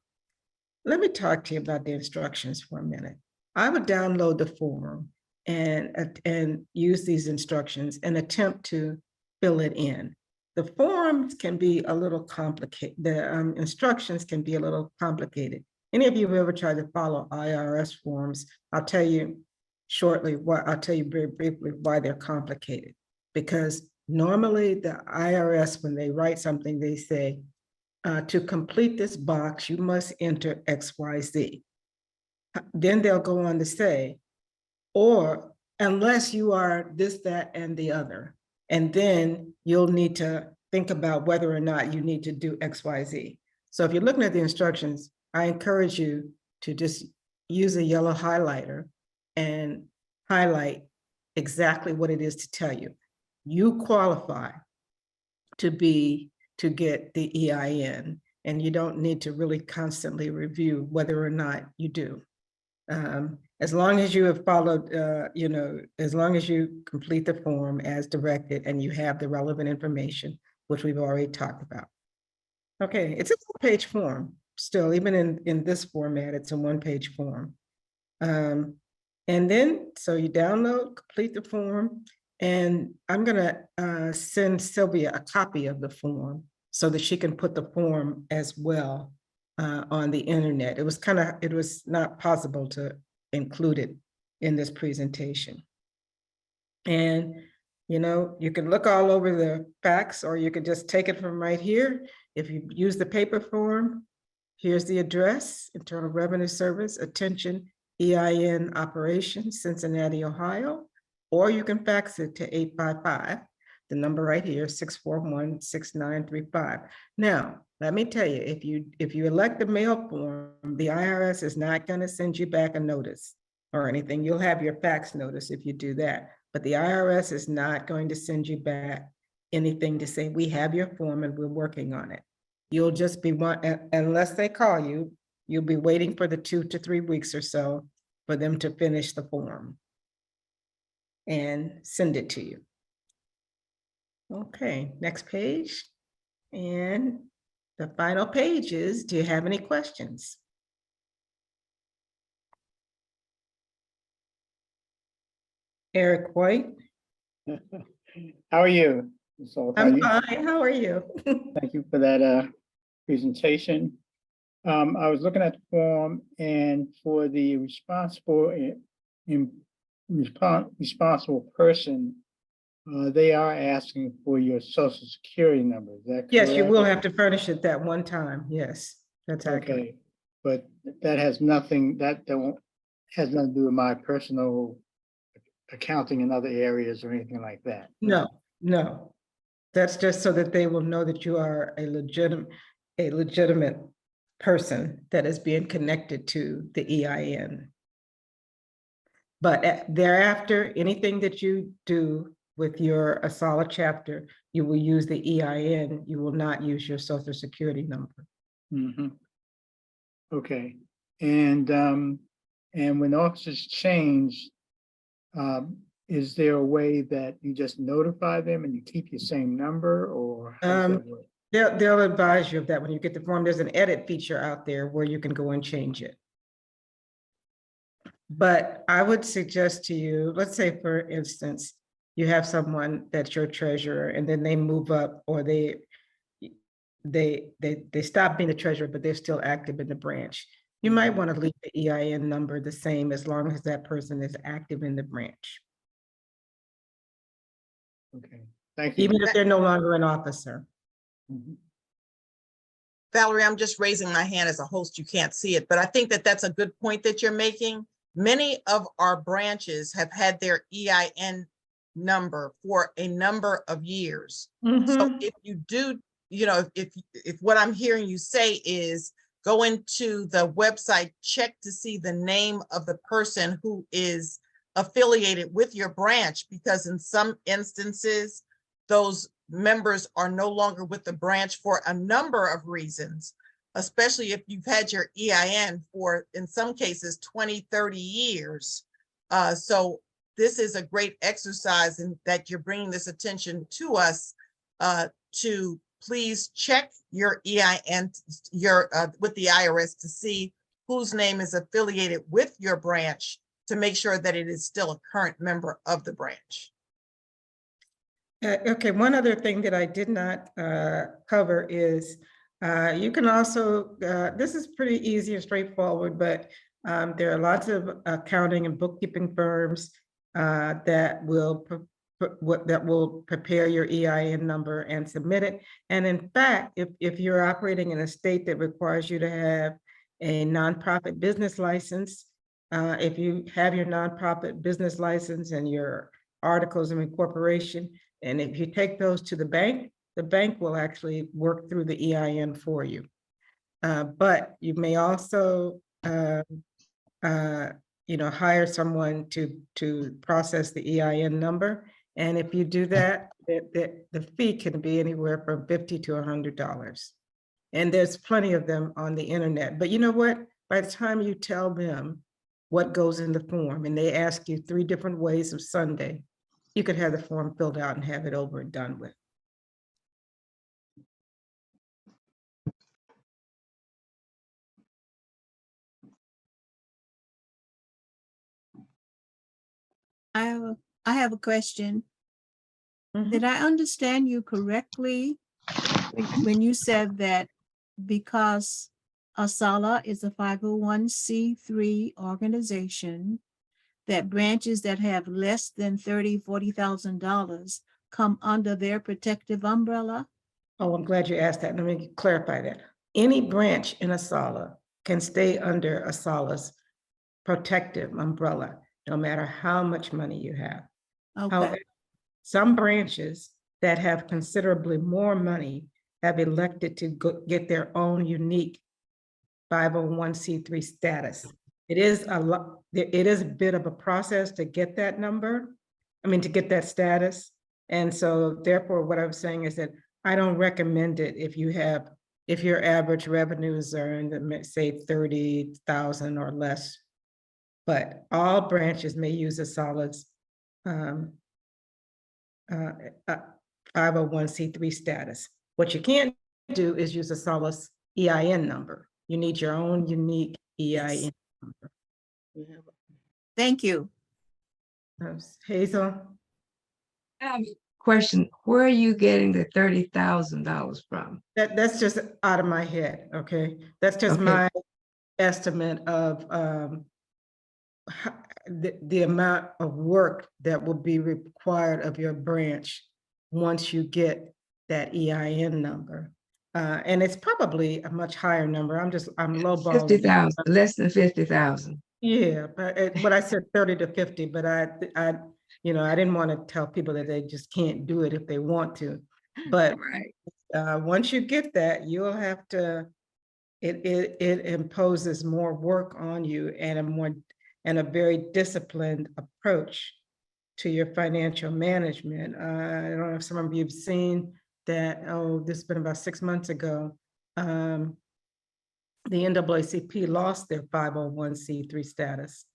Speaker 7: Let me talk to you about the instructions for a minute. I would download the form and use these instructions and attempt to fill it in. The forms can be a little complicated. The instructions can be a little complicated. Any of you who ever tried to follow IRS forms, I'll tell you shortly I'll tell you very briefly why they're complicated. Because normally the IRS, when they write something, they say, to complete this box, you must enter XYZ. Then they'll go on to say, or unless you are this, that, and the other. And then you'll need to think about whether or not you need to do XYZ. So if you're looking at the instructions, I encourage you to just use a yellow highlighter and highlight exactly what it is to tell you. You qualify to get the EIN, and you don't need to really constantly review whether or not you do. As long as you have followed, as long as you complete the form as directed and you have the relevant information, which we've already talked about. Okay, it's a one-page form still, even in this format, it's a one-page form. And then, so you download, complete the form, and I'm gonna send Sylvia a copy of the form so that she can put the form as well on the internet. It was not possible to include it in this presentation. And, you can look all over the facts, or you could just take it from right here. If you use the paper form, here's the address, Internal Revenue Service, attention, EIN operations, Cincinnati, Ohio, or you can fax it to 855, the number right here, 641-6935. Now, let me tell you, if you elect the mail form, the IRS is not going to send you back a notice or anything. You'll have your fax notice if you do that, but the IRS is not going to send you back anything to say, we have your form and we're working on it. You'll just be unless they call you, you'll be waiting for the 2 to 3 weeks or so for them to finish the form and send it to you. Okay, next page. And the final page is, do you have any questions? Eric White.
Speaker 8: How are you? So
Speaker 7: I'm fine. How are you?
Speaker 8: thank you for that presentation. I was looking at the form, and for the responsible person, they are asking for your social security number. Is that correct?
Speaker 7: Yes, you will have to furnish it that one time. Yes, that's accurate.
Speaker 8: Okay, but that has nothing, has nothing to do with my personal accounting in other areas or anything like that.
Speaker 7: No, no. That's just so that they will know that you are a legitimate person that is being connected to the EIN. But thereafter, anything that you do with your ASALH chapter, you will use the EIN. You will not use your social security number.
Speaker 8: Mm-hmm. Okay, and when officers change, is there a way that you just notify them and you keep your same number, or how does that work?
Speaker 7: They'll advise you of that when you get the form. There's an edit feature out there where you can go and change it. But I would suggest to you, let's say for instance, you have someone that's your treasurer and then they move up, or they stop being the treasurer, but they're still active in the branch. You might want to leave the EIN number the same as long as that person is active in the branch.
Speaker 8: Okay, thank you.
Speaker 7: Even if they're no longer an officer.
Speaker 8: Mhm.
Speaker 2: Valarie, I'm just raising my hand as a host. You can't see it, but I think that that's a good point that you're making. Many of our branches have had their EIN number for a number of years. So if you do, if what I'm hearing you say is go into the website, check to see the name of the person who is affiliated with your branch, because in some instances, those members are no longer with the branch for a number of reasons, especially if you've had your EIN for, in some cases, 20, 30 years. So this is a great exercise in that you're bringing this attention to us to please check your EIN with the IRS to see whose name is affiliated with your branch to make sure that it is still a current member of the branch.
Speaker 7: Okay, one other thing that I did not cover is you can also, this is pretty easy and straightforward, but there are lots of accounting and bookkeeping firms that will prepare your EIN number and submit it. And in fact, if you're operating in a state that requires you to have a nonprofit business license, if you have your nonprofit business license and your articles of incorporation, and if you take those to the bank will actually work through the EIN for you. But you may also hire someone to process the EIN number. And if you do that, the fee can be anywhere from $50 to $100. And there's plenty of them on the internet. But you know what? By the time you tell them what goes in the form, and they ask you 3 different ways of Sunday, you could have the form filled out and have it over and done with.
Speaker 9: I have a question.
Speaker 7: Mhm.
Speaker 9: Did I understand you correctly when you said that because ASALH is a 501c3 organization, that branches that have less than $30,000, $40,000 come under their protective umbrella?
Speaker 7: Oh, I'm glad you asked that. Let me clarify that. Any branch in ASALH can stay under ASALH's protective umbrella, no matter how much money you have.
Speaker 9: Okay,
Speaker 7: However, some branches that have considerably more money have elected to get their own unique 501c3 status. It is a bit of a process to get that number, to get that status. And so therefore, what I'm saying is that I don't recommend it if you have if your average revenues are in the, say, 30,000 or less. But all branches may use ASALH's 501c3 status. What you can't do is use ASALH's EIN number. You need your own unique EIN number.
Speaker 9: Thank you.
Speaker 7: Hazel?
Speaker 4: Question, where are you getting the $30,000 from?
Speaker 7: That's just out of my head, okay? That's just
Speaker 4: Okay.
Speaker 7: my estimate of the amount of work that will be required of your branch once you get that EIN number. And it's probably a much higher number. I'm lowballing.
Speaker 4: 50,000, less than 50,000.
Speaker 7: Yeah, but what I said 30 to 50, but I didn't want to tell people that they just can't do it if they want to. But
Speaker 4: Right.
Speaker 7: once you get that, you'll have to, it imposes more work on you and a very disciplined approach to your financial management. I don't know if some of you have seen that, this has been about 6 months ago. The NAACP lost their 501c3 status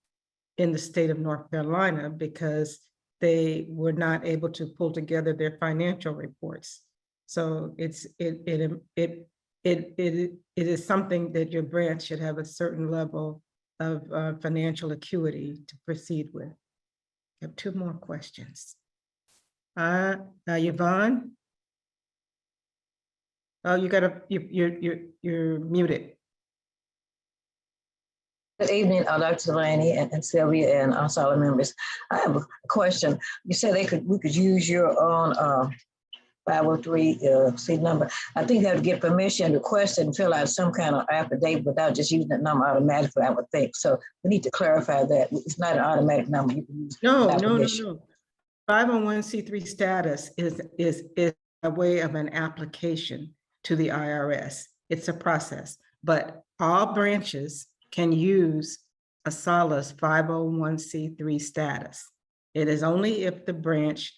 Speaker 7: in the state of North Carolina because they were not able to pull together their financial reports. So it is something that your branch should have a certain level of financial acuity to proceed with. I have 2 more questions. Yvonne? Oh, you're muted.
Speaker 10: Good evening, Dr. Delaney and Sylvia and ASALH members. I have a question. You said we could use your own 503C number. I think they have to get permission to request it and fill out some kind of affidavit without just using that number automatically, I would think. So we need to clarify that. It's not an automatic number you can use.
Speaker 7: No.
Speaker 10: without permission.
Speaker 7: 501c3 status is a way of an application to the IRS. It's a process, but all branches can use ASALH's 501c3 status. It is only if the branch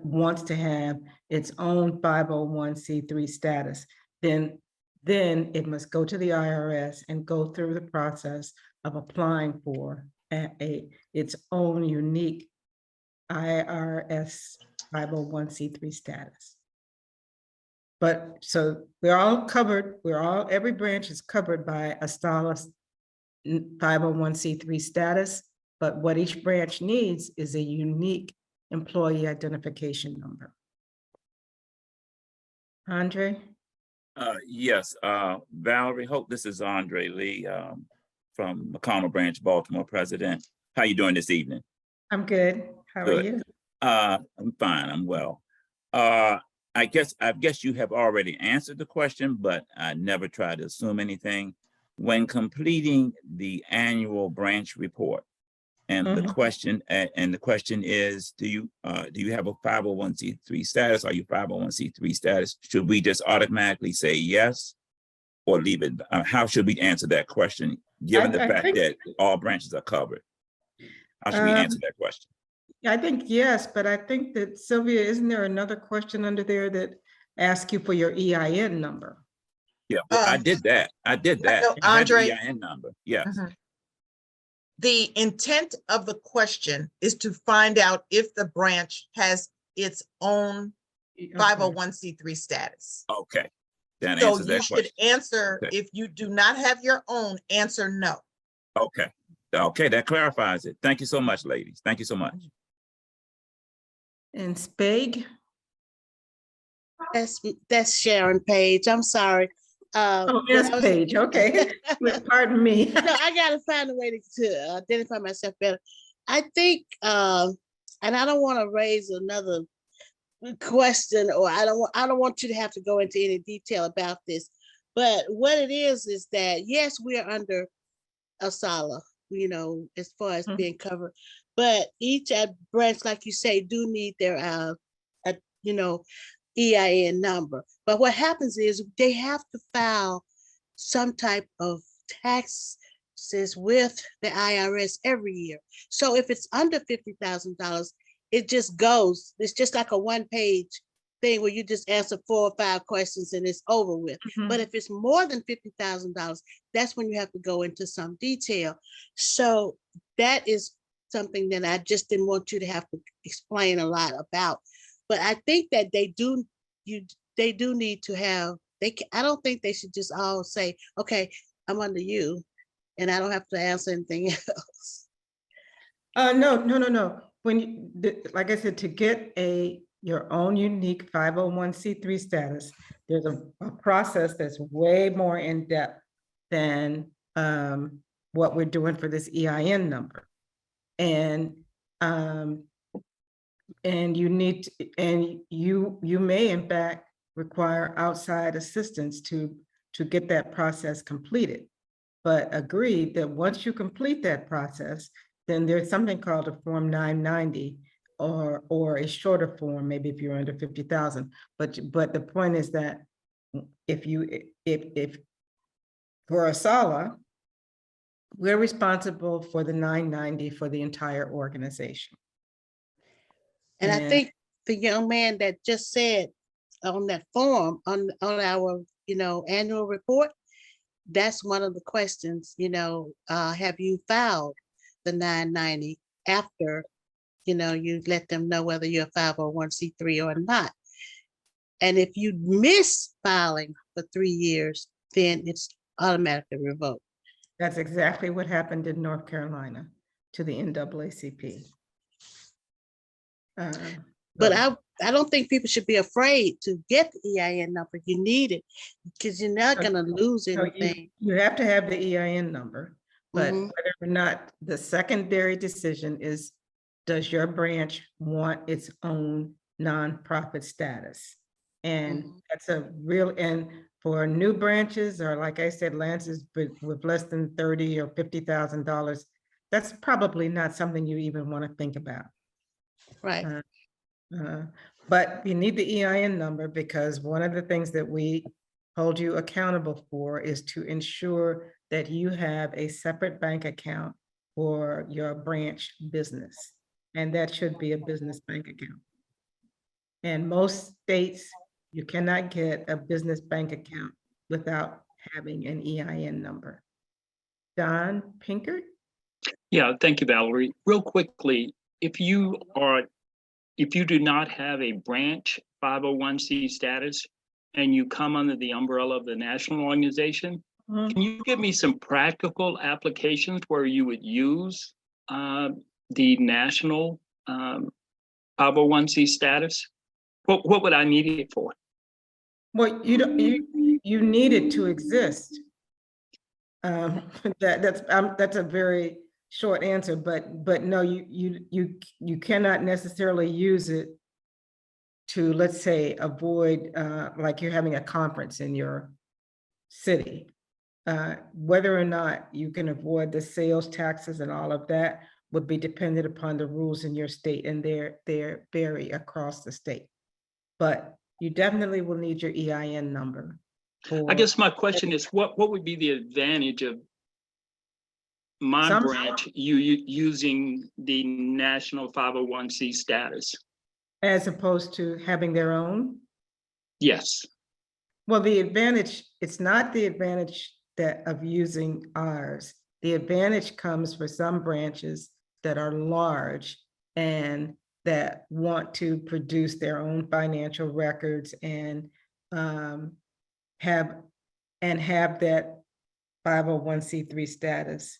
Speaker 7: wants to have its own 501c3 status, then it must go to the IRS and go through the process of applying for its own unique IRS 501c3 status. But so we're all covered, every branch is covered by ASALH's 501c3 status, but what each branch needs is a unique employee identification number. Andre?
Speaker 6: Yes, Valarie, Holt, this is Andre Lee from McConnell Branch, Baltimore President. How you doing this evening?
Speaker 7: I'm good. How are you?
Speaker 6: I'm fine, I'm well. I guess you have already answered the question, but I never try to assume anything. When completing the annual branch report, and the question is, do you have a 501c3 status? Are you 501c3 status? Should we just automatically say yes or leave it? How should we answer that question, given the fact that all branches are covered? How should we answer that question?
Speaker 7: I think yes, but I think that Sylvia, isn't there another question under there that asks you for your EIN number?
Speaker 6: Yeah, I did that.
Speaker 2: No, Andre.
Speaker 6: The EIN number, yes.
Speaker 2: The intent of the question is to find out if the branch has its own 501c3 status.
Speaker 6: Okay, that
Speaker 2: So
Speaker 6: answers
Speaker 2: you
Speaker 6: that
Speaker 2: should
Speaker 6: question.
Speaker 2: answer,
Speaker 6: Okay.
Speaker 2: if you do not have your own, answer no.
Speaker 6: Okay, that clarifies it. Thank you so much, ladies. Thank you so much.
Speaker 7: And Spag?
Speaker 11: That's Sharon Page. I'm sorry.
Speaker 7: Yes, Page. Okay. Pardon me.
Speaker 11: No, I gotta find a way to identify myself better. I think, and I don't want to raise another question, or I don't want you to have to go into any detail about this. But what it is that yes, we are under ASALH, as far as being covered, but each branch, like you say, do need their EIN number. But what happens is they have to file some type of taxes with the IRS every year. So if it's under $50,000, it just goes. It's just like a one-page thing where you just answer 4 or 5 questions and it's over with. But if it's more than $50,000, that's when you have to go into some detail. So that is something that I just didn't want you to have to explain a lot about. But I think that they do need to have, I don't think they should just all say, okay, I'm under you and I don't have to answer anything else.
Speaker 7: No. When you, like I said, to get your own unique 501c3 status, there's a process that's way more in depth than what we're doing for this EIN number. And you need to, and you may in fact require outside assistance to get that process completed. But agreed that once you complete that process, then there's something called a Form 990 or a shorter form, maybe if you're under 50,000. But the point is that if for ASALH, we're responsible for the 990 for the entire organization.
Speaker 11: And I think the young man that just said on that form, on our, annual report, that's one of the questions, have you filed the 990 after, you let them know whether you're a 501c3 or not. And if you miss filing for 3 years, then it's automatically revoked.
Speaker 7: That's exactly what happened in North Carolina to the NAACP.
Speaker 11: But I don't think people should be afraid to get the EIN number. You need it because you're not going to lose anything.
Speaker 7: You have to have the EIN number, but whether or not the secondary decision is, does your branch want its own nonprofit status? And that's a real, and for new branches, or like I said, Lance's with less than $30,000 or $50,000, that's probably not something you even want to think about.
Speaker 11: Right.
Speaker 7: But you need the EIN number because one of the things that we hold you accountable for is to ensure that you have a separate bank account for your branch business. And that should be a business bank account. And most states, you cannot get a business bank account without having an EIN number. Don Pinkert?
Speaker 12: Yeah, thank you, Valerie. Real quickly, if you do not have a branch 501c status and you come under the umbrella of the national organization, can you give me some practical applications where you would use the national 501c status? What would I need it for?
Speaker 7: Well, you need it to exist. That's a very short answer, but no, you cannot necessarily use it to, let's say, avoid like you're having a conference in your city. Whether or not you can avoid the sales taxes and all of that would be dependent upon the rules in your state, and they vary across the state. But you definitely will need your EIN number.
Speaker 12: I guess my question is, what would be the advantage of my branch using the national 501c status?
Speaker 7: As opposed to having their own?
Speaker 12: Yes.
Speaker 7: Well, the advantage, it's not the advantage of using ours. The advantage comes for some branches that are large and that want to produce their own financial records and have that 501c3 status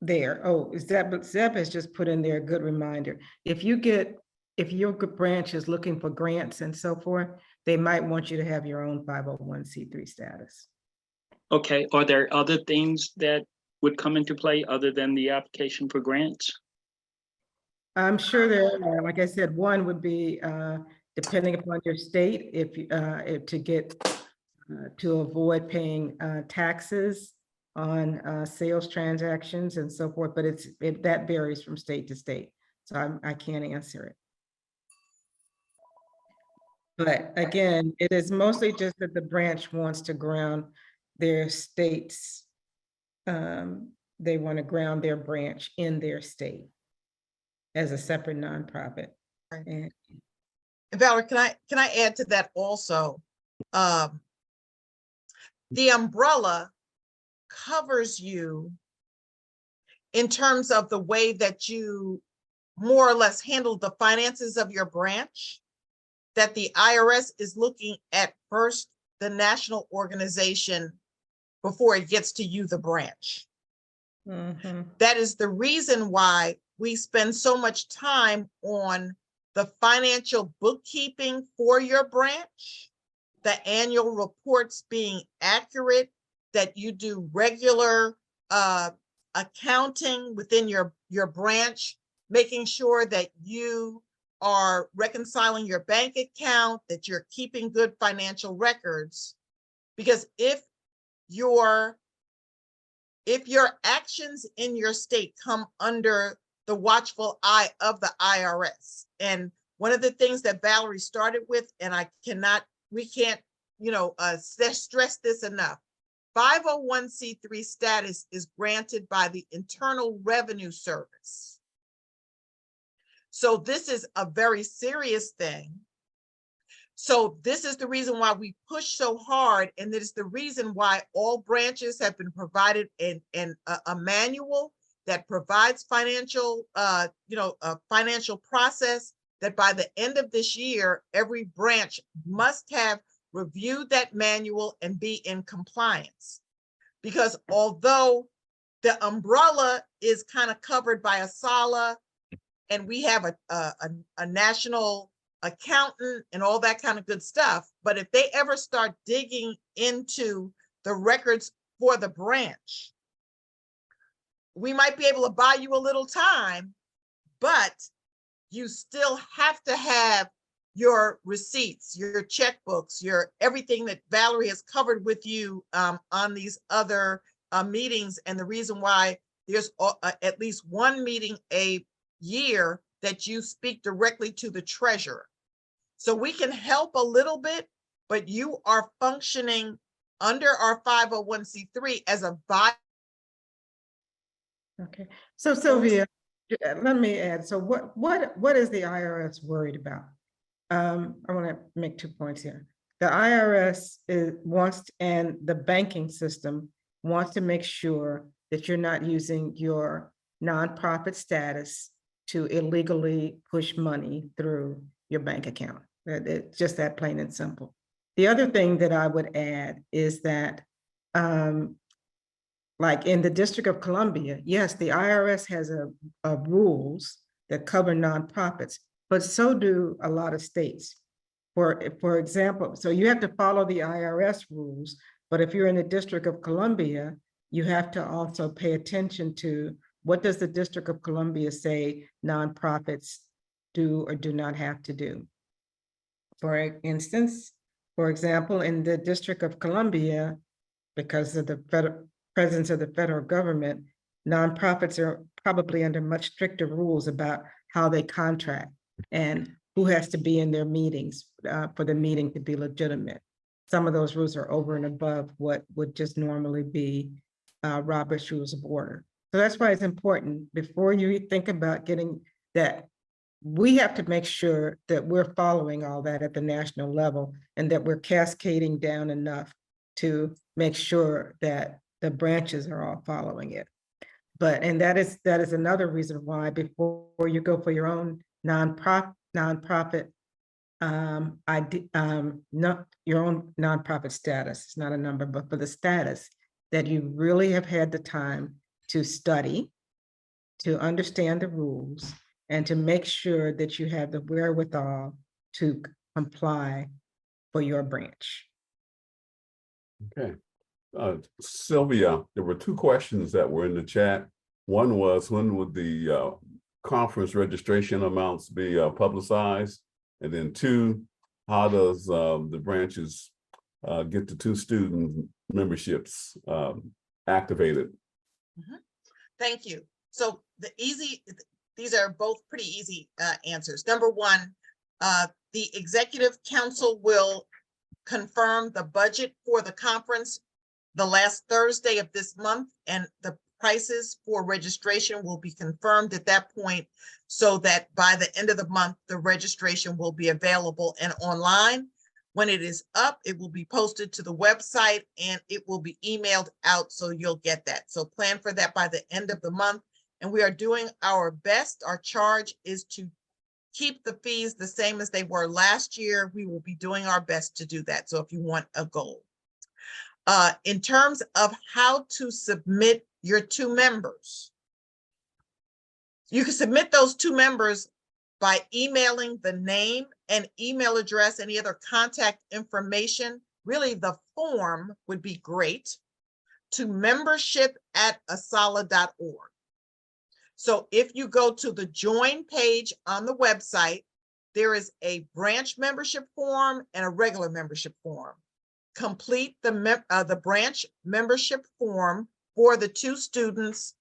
Speaker 7: there. Oh, Zeb has just put in there a good reminder. If your branch is looking for grants and so forth, they might want you to have your own 501c3 status.
Speaker 12: Okay, are there other things that would come into play other than the application for grants?
Speaker 7: I'm sure there are. Like I said, one would be depending upon your state, if to get to avoid paying taxes on sales transactions and so forth, but that varies from state to state, so I can't answer it. But again, it is mostly just that the branch wants to ground their states. They want to ground their branch in their state as a separate nonprofit. And
Speaker 2: Valerie, can I add to that also? The umbrella covers you in terms of the way that you more or less handle the finances of your branch, that the IRS is looking at first the national organization before it gets to you, the branch. That is the reason why we spend so much time on the financial bookkeeping for your branch, the annual reports being accurate, that you do regular accounting within your branch, making sure that you are reconciling your bank account, that you're keeping good financial records. Because if your actions in your state come under the watchful eye of the IRS, and one of the things that Valarie started with, and we can't, stress this enough, 501c3 status is granted by the Internal Revenue Service. So this is a very serious thing. So this is the reason why we push so hard, and it is the reason why all branches have been provided a manual that provides financial, a financial process that by the end of this year, every branch must have reviewed that manual and be in compliance. Because although the umbrella is kind of covered by ASALH, and we have a national accountant and all that kind of good stuff, but if they ever start digging into the records for the branch, we might be able to buy you a little time, but you still have to have your receipts, your checkbooks, your everything that Valarie has covered with you on these other meetings. And the reason why there's at least one meeting a year that you speak directly to the treasurer. So we can help a little bit, but you are functioning under our 501c3 as a
Speaker 7: okay, so Sylvia, let me add. So what is the IRS worried about? I want to make 2 points here. The IRS and the banking system wants to make sure that you're not using your nonprofit status to illegally push money through your bank account. It's just that plain and simple. The other thing that I would add is that, like in the District of Columbia, yes, the IRS has a rules that cover nonprofits, but so do a lot of states. For example, so you have to follow the IRS rules, but if you're in the District of Columbia, you have to also pay attention to what does the District of Columbia say nonprofits do or do not have to do. For instance, for example, in the District of Columbia, because of the presence of the federal government, nonprofits are probably under much stricter rules about how they contract and who has to be in their meetings for the meeting to be legitimate. Some of those rules are over and above what would just normally be Robert's Rules of Order. So that's why it's important before you think about getting that, we have to make sure that we're following all that at the national level and that we're cascading down enough to make sure that the branches are all following it. And that is another reason why before you go for your own nonprofit, not your own nonprofit status, it's not a number, but for the status, that you really have had the time to study, to understand the rules, and to make sure that you have the wherewithal to comply for your branch.
Speaker 1: Okay. Sylvia, there were 2 questions that were in the chat. One was, when would the conference registration amounts be publicized? And then 2, how does the branches get the 2 student memberships activated?
Speaker 2: Thank you. So these are both pretty easy answers. Number 1, the executive council will confirm the budget for the conference the last Thursday of this month, and the prices for registration will be confirmed at that point, so that by the end of the month, the registration will be available and online. When it is up, it will be posted to the website and it will be emailed out, so you'll get that. So plan for that by the end of the month. And we are doing our best. Our charge is to keep the fees the same as they were last year. We will be doing our best to do that. So if you want a goal. In terms of how to submit your 2 members, you can submit those 2 members by emailing the name and email address, any other contact information. Really, the form would be great, to membership@asalh.org. So if you go to the join page on the website, there is a branch membership form and a regular membership form. Complete the branch membership form for the 2 students,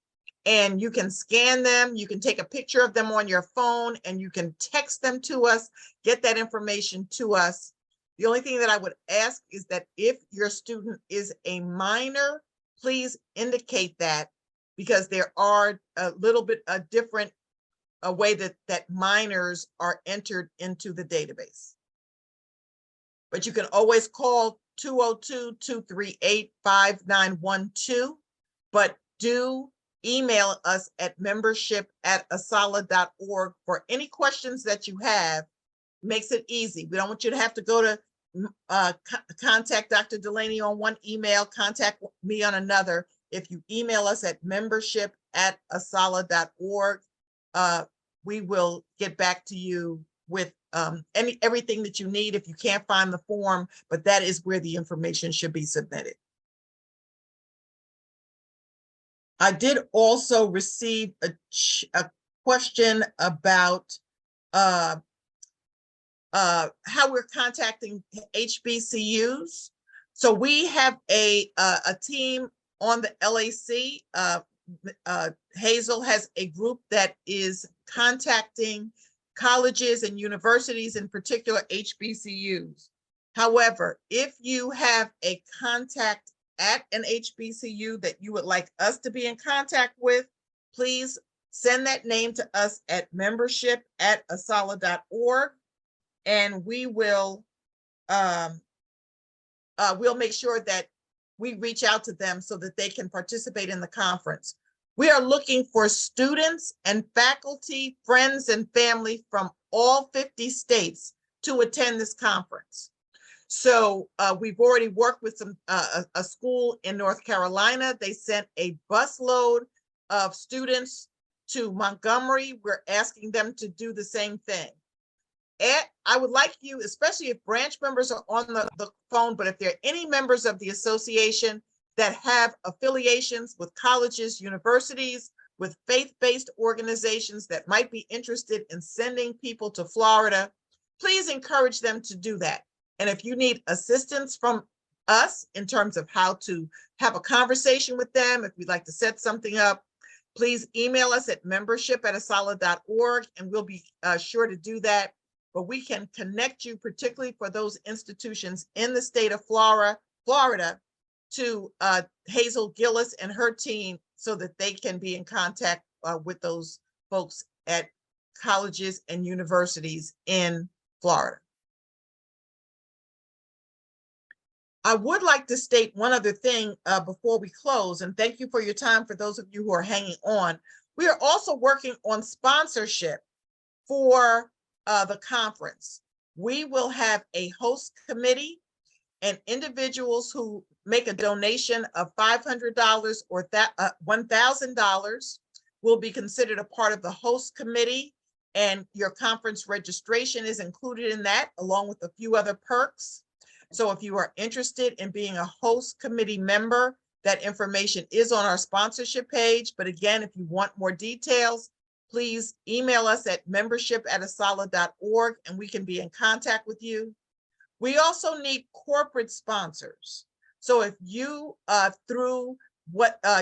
Speaker 2: and you can scan them. You can take a picture of them on your phone and you can text them to us, get that information to us. The only thing that I would ask is that if your student is a minor, please indicate that, because there are a little bit a different way that minors are entered into the database. But you can always call 202-238-5912, but do email us at membership@asalh.org for any questions that you have. Makes it easy. We don't want you to have to go to contact Dr. Delaney on one email, contact me on another. If you email us at membership@asalh.org, we will get back to you with everything that you need if you can't find the form, but that is where the information should be submitted. I did also receive a question about how we're contacting HBCUs. So we have a team on the LAC. Hazel has a group that is contacting colleges and universities, in particular HBCUs. However, if you have a contact at an HBCU that you would like us to be in contact with, please send that name to us at membership@asalh.org, and we will we'll make sure that we reach out to them so that they can participate in the conference. We are looking for students and faculty, friends, and family from all 50 states to attend this conference. So we've already worked with a school in North Carolina. They sent a busload of students to Montgomery. We're asking them to do the same thing. And I would like you, especially if branch members are on the phone, but if there are any members of the association that have affiliations with colleges, universities, with faith-based organizations that might be interested in sending people to Florida, please encourage them to do that. And if you need assistance from us in terms of how to have a conversation with them, if you'd like to set something up, please email us at membership@asalh.org, and we'll be sure to do that. But we can connect you, particularly for those institutions in the state of Florida, to Hazel Gillis and her team, so that they can be in contact with those folks at colleges and universities in Florida. I would like to state one other thing before we close, and thank you for your time for those of you who are hanging on. We are also working on sponsorship for the conference. We will have a host committee, and individuals who make a donation of $500 or $1,000 will be considered a part of the host committee, and your conference registration is included in that, along with a few other perks. So if you are interested in being a host committee member, that information is on our sponsorship page. But again, if you want more details, please email us at membership@asalh.org, and we can be in contact with you. We also need corporate sponsors. So if you, through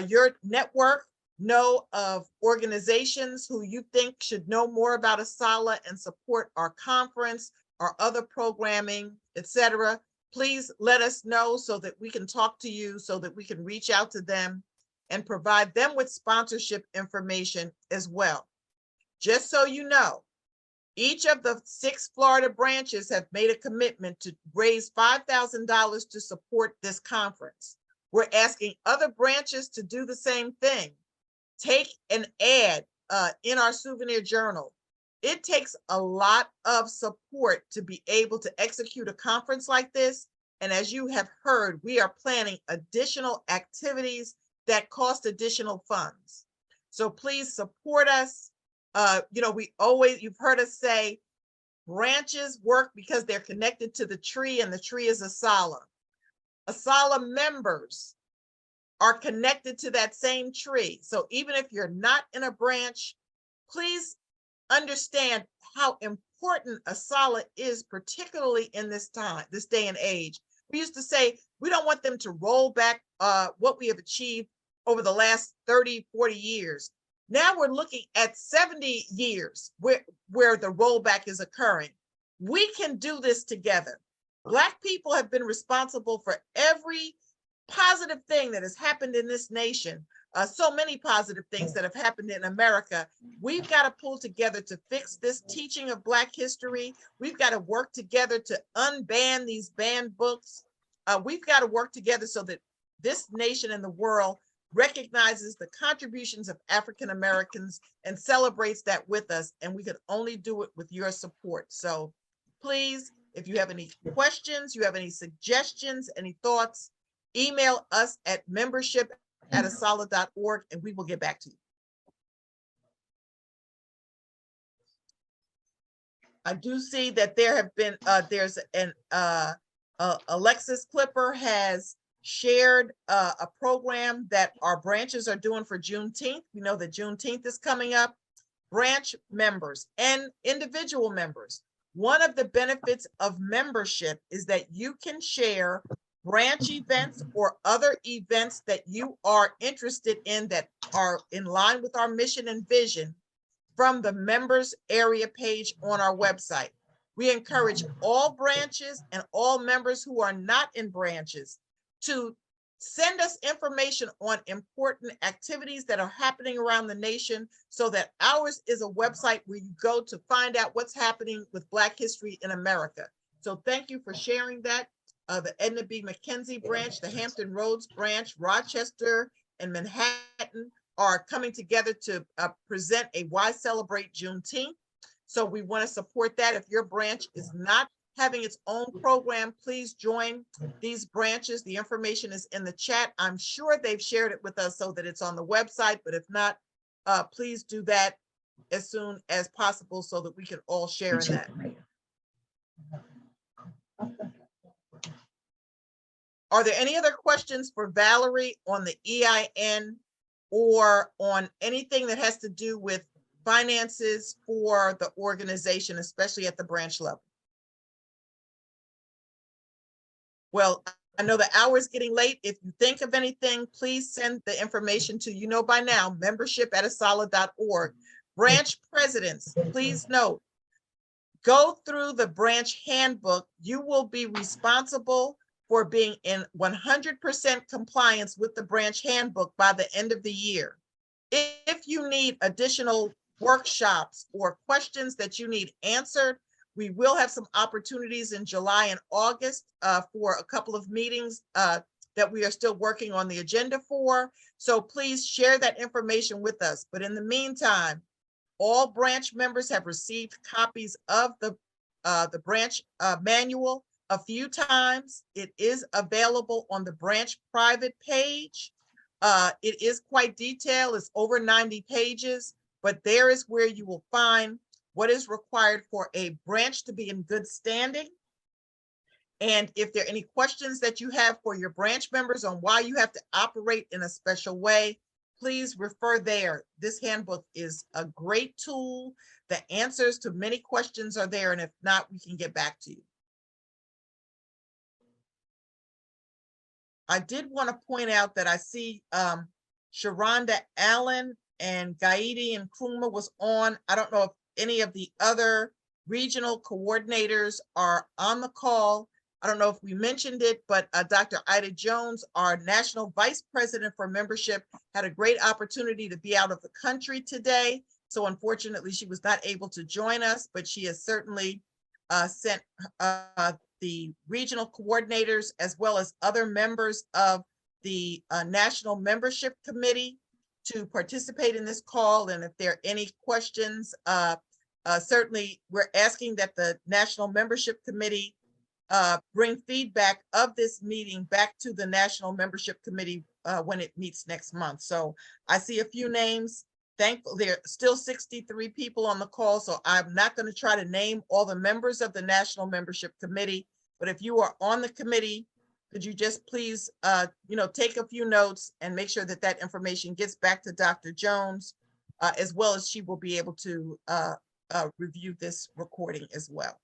Speaker 2: your network, know of organizations who you think should know more about ASALH and support our conference, our other programming, etc., please let us know so that we can talk to you, so that we can reach out to them and provide them with sponsorship information as well. Just so you know, each of the 6 Florida branches have made a commitment to raise $5,000 to support this conference. We're asking other branches to do the same thing. Take an ad in our souvenir journal. It takes a lot of support to be able to execute a conference like this. And as you have heard, we are planning additional activities that cost additional funds. So please support us. You know, you've heard us say branches work because they're connected to the tree, and the tree is ASALH. ASALH members are connected to that same tree. So even if you're not in a branch, please understand how important ASALH is, particularly in this day and age. We used to say, we don't want them to roll back what we have achieved over the last 30, 40 years. Now we're looking at 70 years where the rollback is occurring. We can do this together. Black people have been responsible for every positive thing that has happened in this nation. So many positive things that have happened in America. We've got to pull together to fix this teaching of Black history. We've got to work together to unban these banned books. We've got to work together so that this nation and the world recognizes the contributions of African Americans and celebrates that with us. And we could only do it with your support. So please, if you have any questions, you have any suggestions, any thoughts, email us at membership@asalh.org and we will get back to you. I do see that there have been, there's an, Alexis Clipper has shared a program that our branches are doing for Juneteenth. We know that Juneteenth is coming up. Branch members and individual members, one of the benefits of membership is that you can share branch events or other events that you are interested in that are in line with our mission and vision from the members area page on our website. We encourage all branches and all members who are not in branches to send us information on important activities that are happening around the nation, so that ours is a website where you go to find out what's happening with Black history in America. So thank you for sharing that. The Edna B. McKenzie branch, the Hampton Roads branch, Rochester and Manhattan are coming together to present a Why Celebrate Juneteenth. So we want to support that. If your branch is not having its own program, please join these branches. The information is in the chat. I'm sure they've shared it with us so that it's on the website, but if not, please do that as soon as possible so that we can all share in that. Are there any other questions for Valarie on the EIN or on anything that has to do with finances for the organization, especially at the branch level? Well, I know the hour is getting late. If you think of anything, please send the information to, you know by now, membership@asalh.org. Branch presidents, please note, go through the branch handbook. You will be responsible for being in 100% compliance with the branch handbook by the end of the year. If you need additional workshops or questions that you need answered, we will have some opportunities in July and August for a couple of meetings that we are still working on the agenda for. So please share that information with us. But in the meantime, all branch members have received copies of the branch manual a few times. It is available on the branch private page. It is quite detailed. It's over 90 pages, but there is where you will find what is required for a branch to be in good standing. And if there are any questions that you have for your branch members on why you have to operate in a special way, please refer there. This handbook is a great tool. The answers to many questions are there, and if not, we can get back to you. I did want to point out that I see Sharonda Allen and Gaidi and Kuma was on. I don't know if any of the other regional coordinators are on the call. I don't know if we mentioned it, but Dr. Ida Jones, our National Vice President for Membership, had a great opportunity to be out of the country today. So unfortunately, she was not able to join us, but she has certainly sent the regional coordinators as well as other members of the National Membership Committee to participate in this call. And if there are any questions, certainly we're asking that the National Membership Committee bring feedback of this meeting back to the National Membership Committee when it meets next month. So I see a few names. Thankful there are still 63 people on the call, so I'm not going to try to name all the members of the National Membership Committee, but if you are on the committee, could you just please, take a few notes and make sure that that information gets back to Dr. Jones, as well as she will be able to review this recording as well.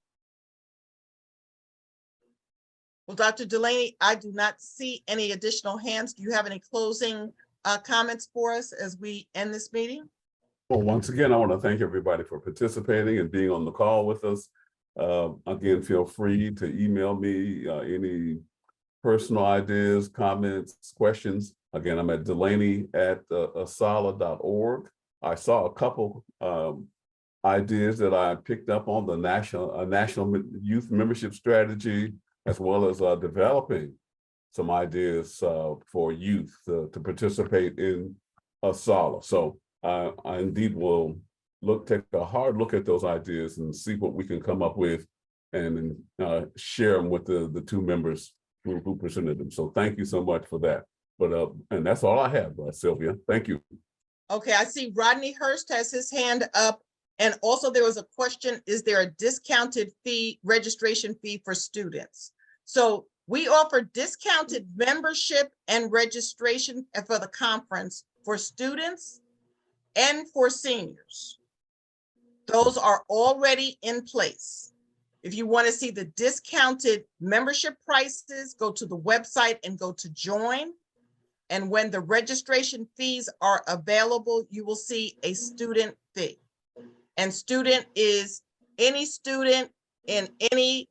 Speaker 2: Well, Dr. Delaney, I do not see any additional hands. Do you have any closing comments for us as we end this meeting?
Speaker 1: Well, once again, I want to thank everybody for participating and being on the call with us. Again, feel free to email me any personal ideas, comments, questions. Again, I'm at Delaney@asalah.org. I saw a couple ideas that I picked up on the national youth membership strategy, as well as developing some ideas for youth to participate in ASALH. So I indeed will take a hard look at those ideas and see what we can come up with and share them with the two members who presented them. So thank you so much for that. But and that's all I have, Sylvia. Thank you.
Speaker 2: Okay, I see Rodney Hurst has his hand up. And also there was a question, is there a discounted registration fee for students? So we offer discounted membership and registration for the conference for students and for seniors. Those are already in place. If you want to see the discounted membership prices, go to the website and go to join. And when the registration fees are available, you will see a student fee. And student is any student in any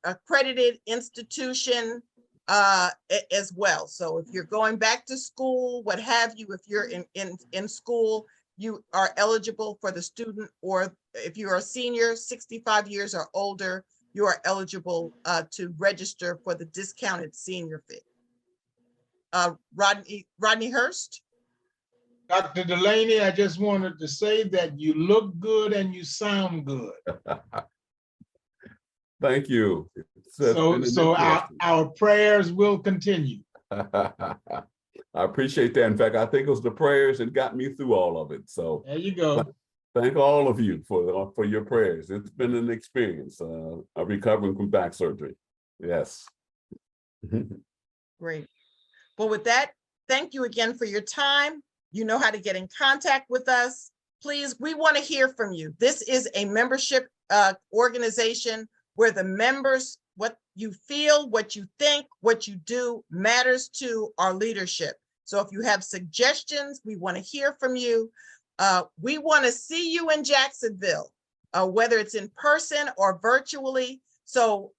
Speaker 2: accredited institution as well. So if you're going back to school, what have you, if you're in school, you are eligible for the student, or if you're a senior, 65 years or older, you are eligible to register for the discounted senior fee. Rodney Hurst.
Speaker 13: Dr. Delaney, I just wanted to say that you look good and you sound good.
Speaker 1: Thank you.
Speaker 13: So our prayers will continue.
Speaker 1: I appreciate that. In fact, I think it was the prayers that got me through all of it. So
Speaker 13: there you go.
Speaker 1: Thank all of you for your prayers. It's been an experience, recovering from back surgery. Yes.
Speaker 2: Great. Well, with that, thank you again for your time. You know how to get in contact with us. Please, we want to hear from you. This is a membership organization where the members, what you feel, what you think, what you do matters to our leadership. So if you have suggestions, we want to hear from you. We want to see you in Jacksonville, whether it's in person or virtually. So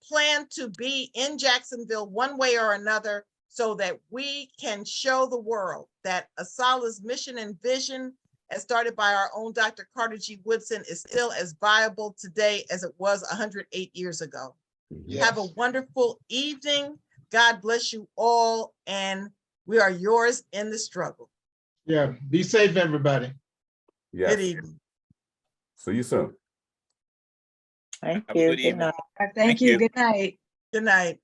Speaker 2: plan to be in Jacksonville one way or another so that we can show the world that ASALH's mission and vision, as started by our own Dr. Carter G. Woodson, is still as viable today as it was 108 years ago. Yes. Have a wonderful evening. God bless you all, and we are yours in the struggle.
Speaker 13: Yeah, be safe, everybody.
Speaker 1: Yes.
Speaker 2: Good evening.
Speaker 1: See you soon.
Speaker 10: Thank you. Good night. Thank you. Good night.
Speaker 2: Good night.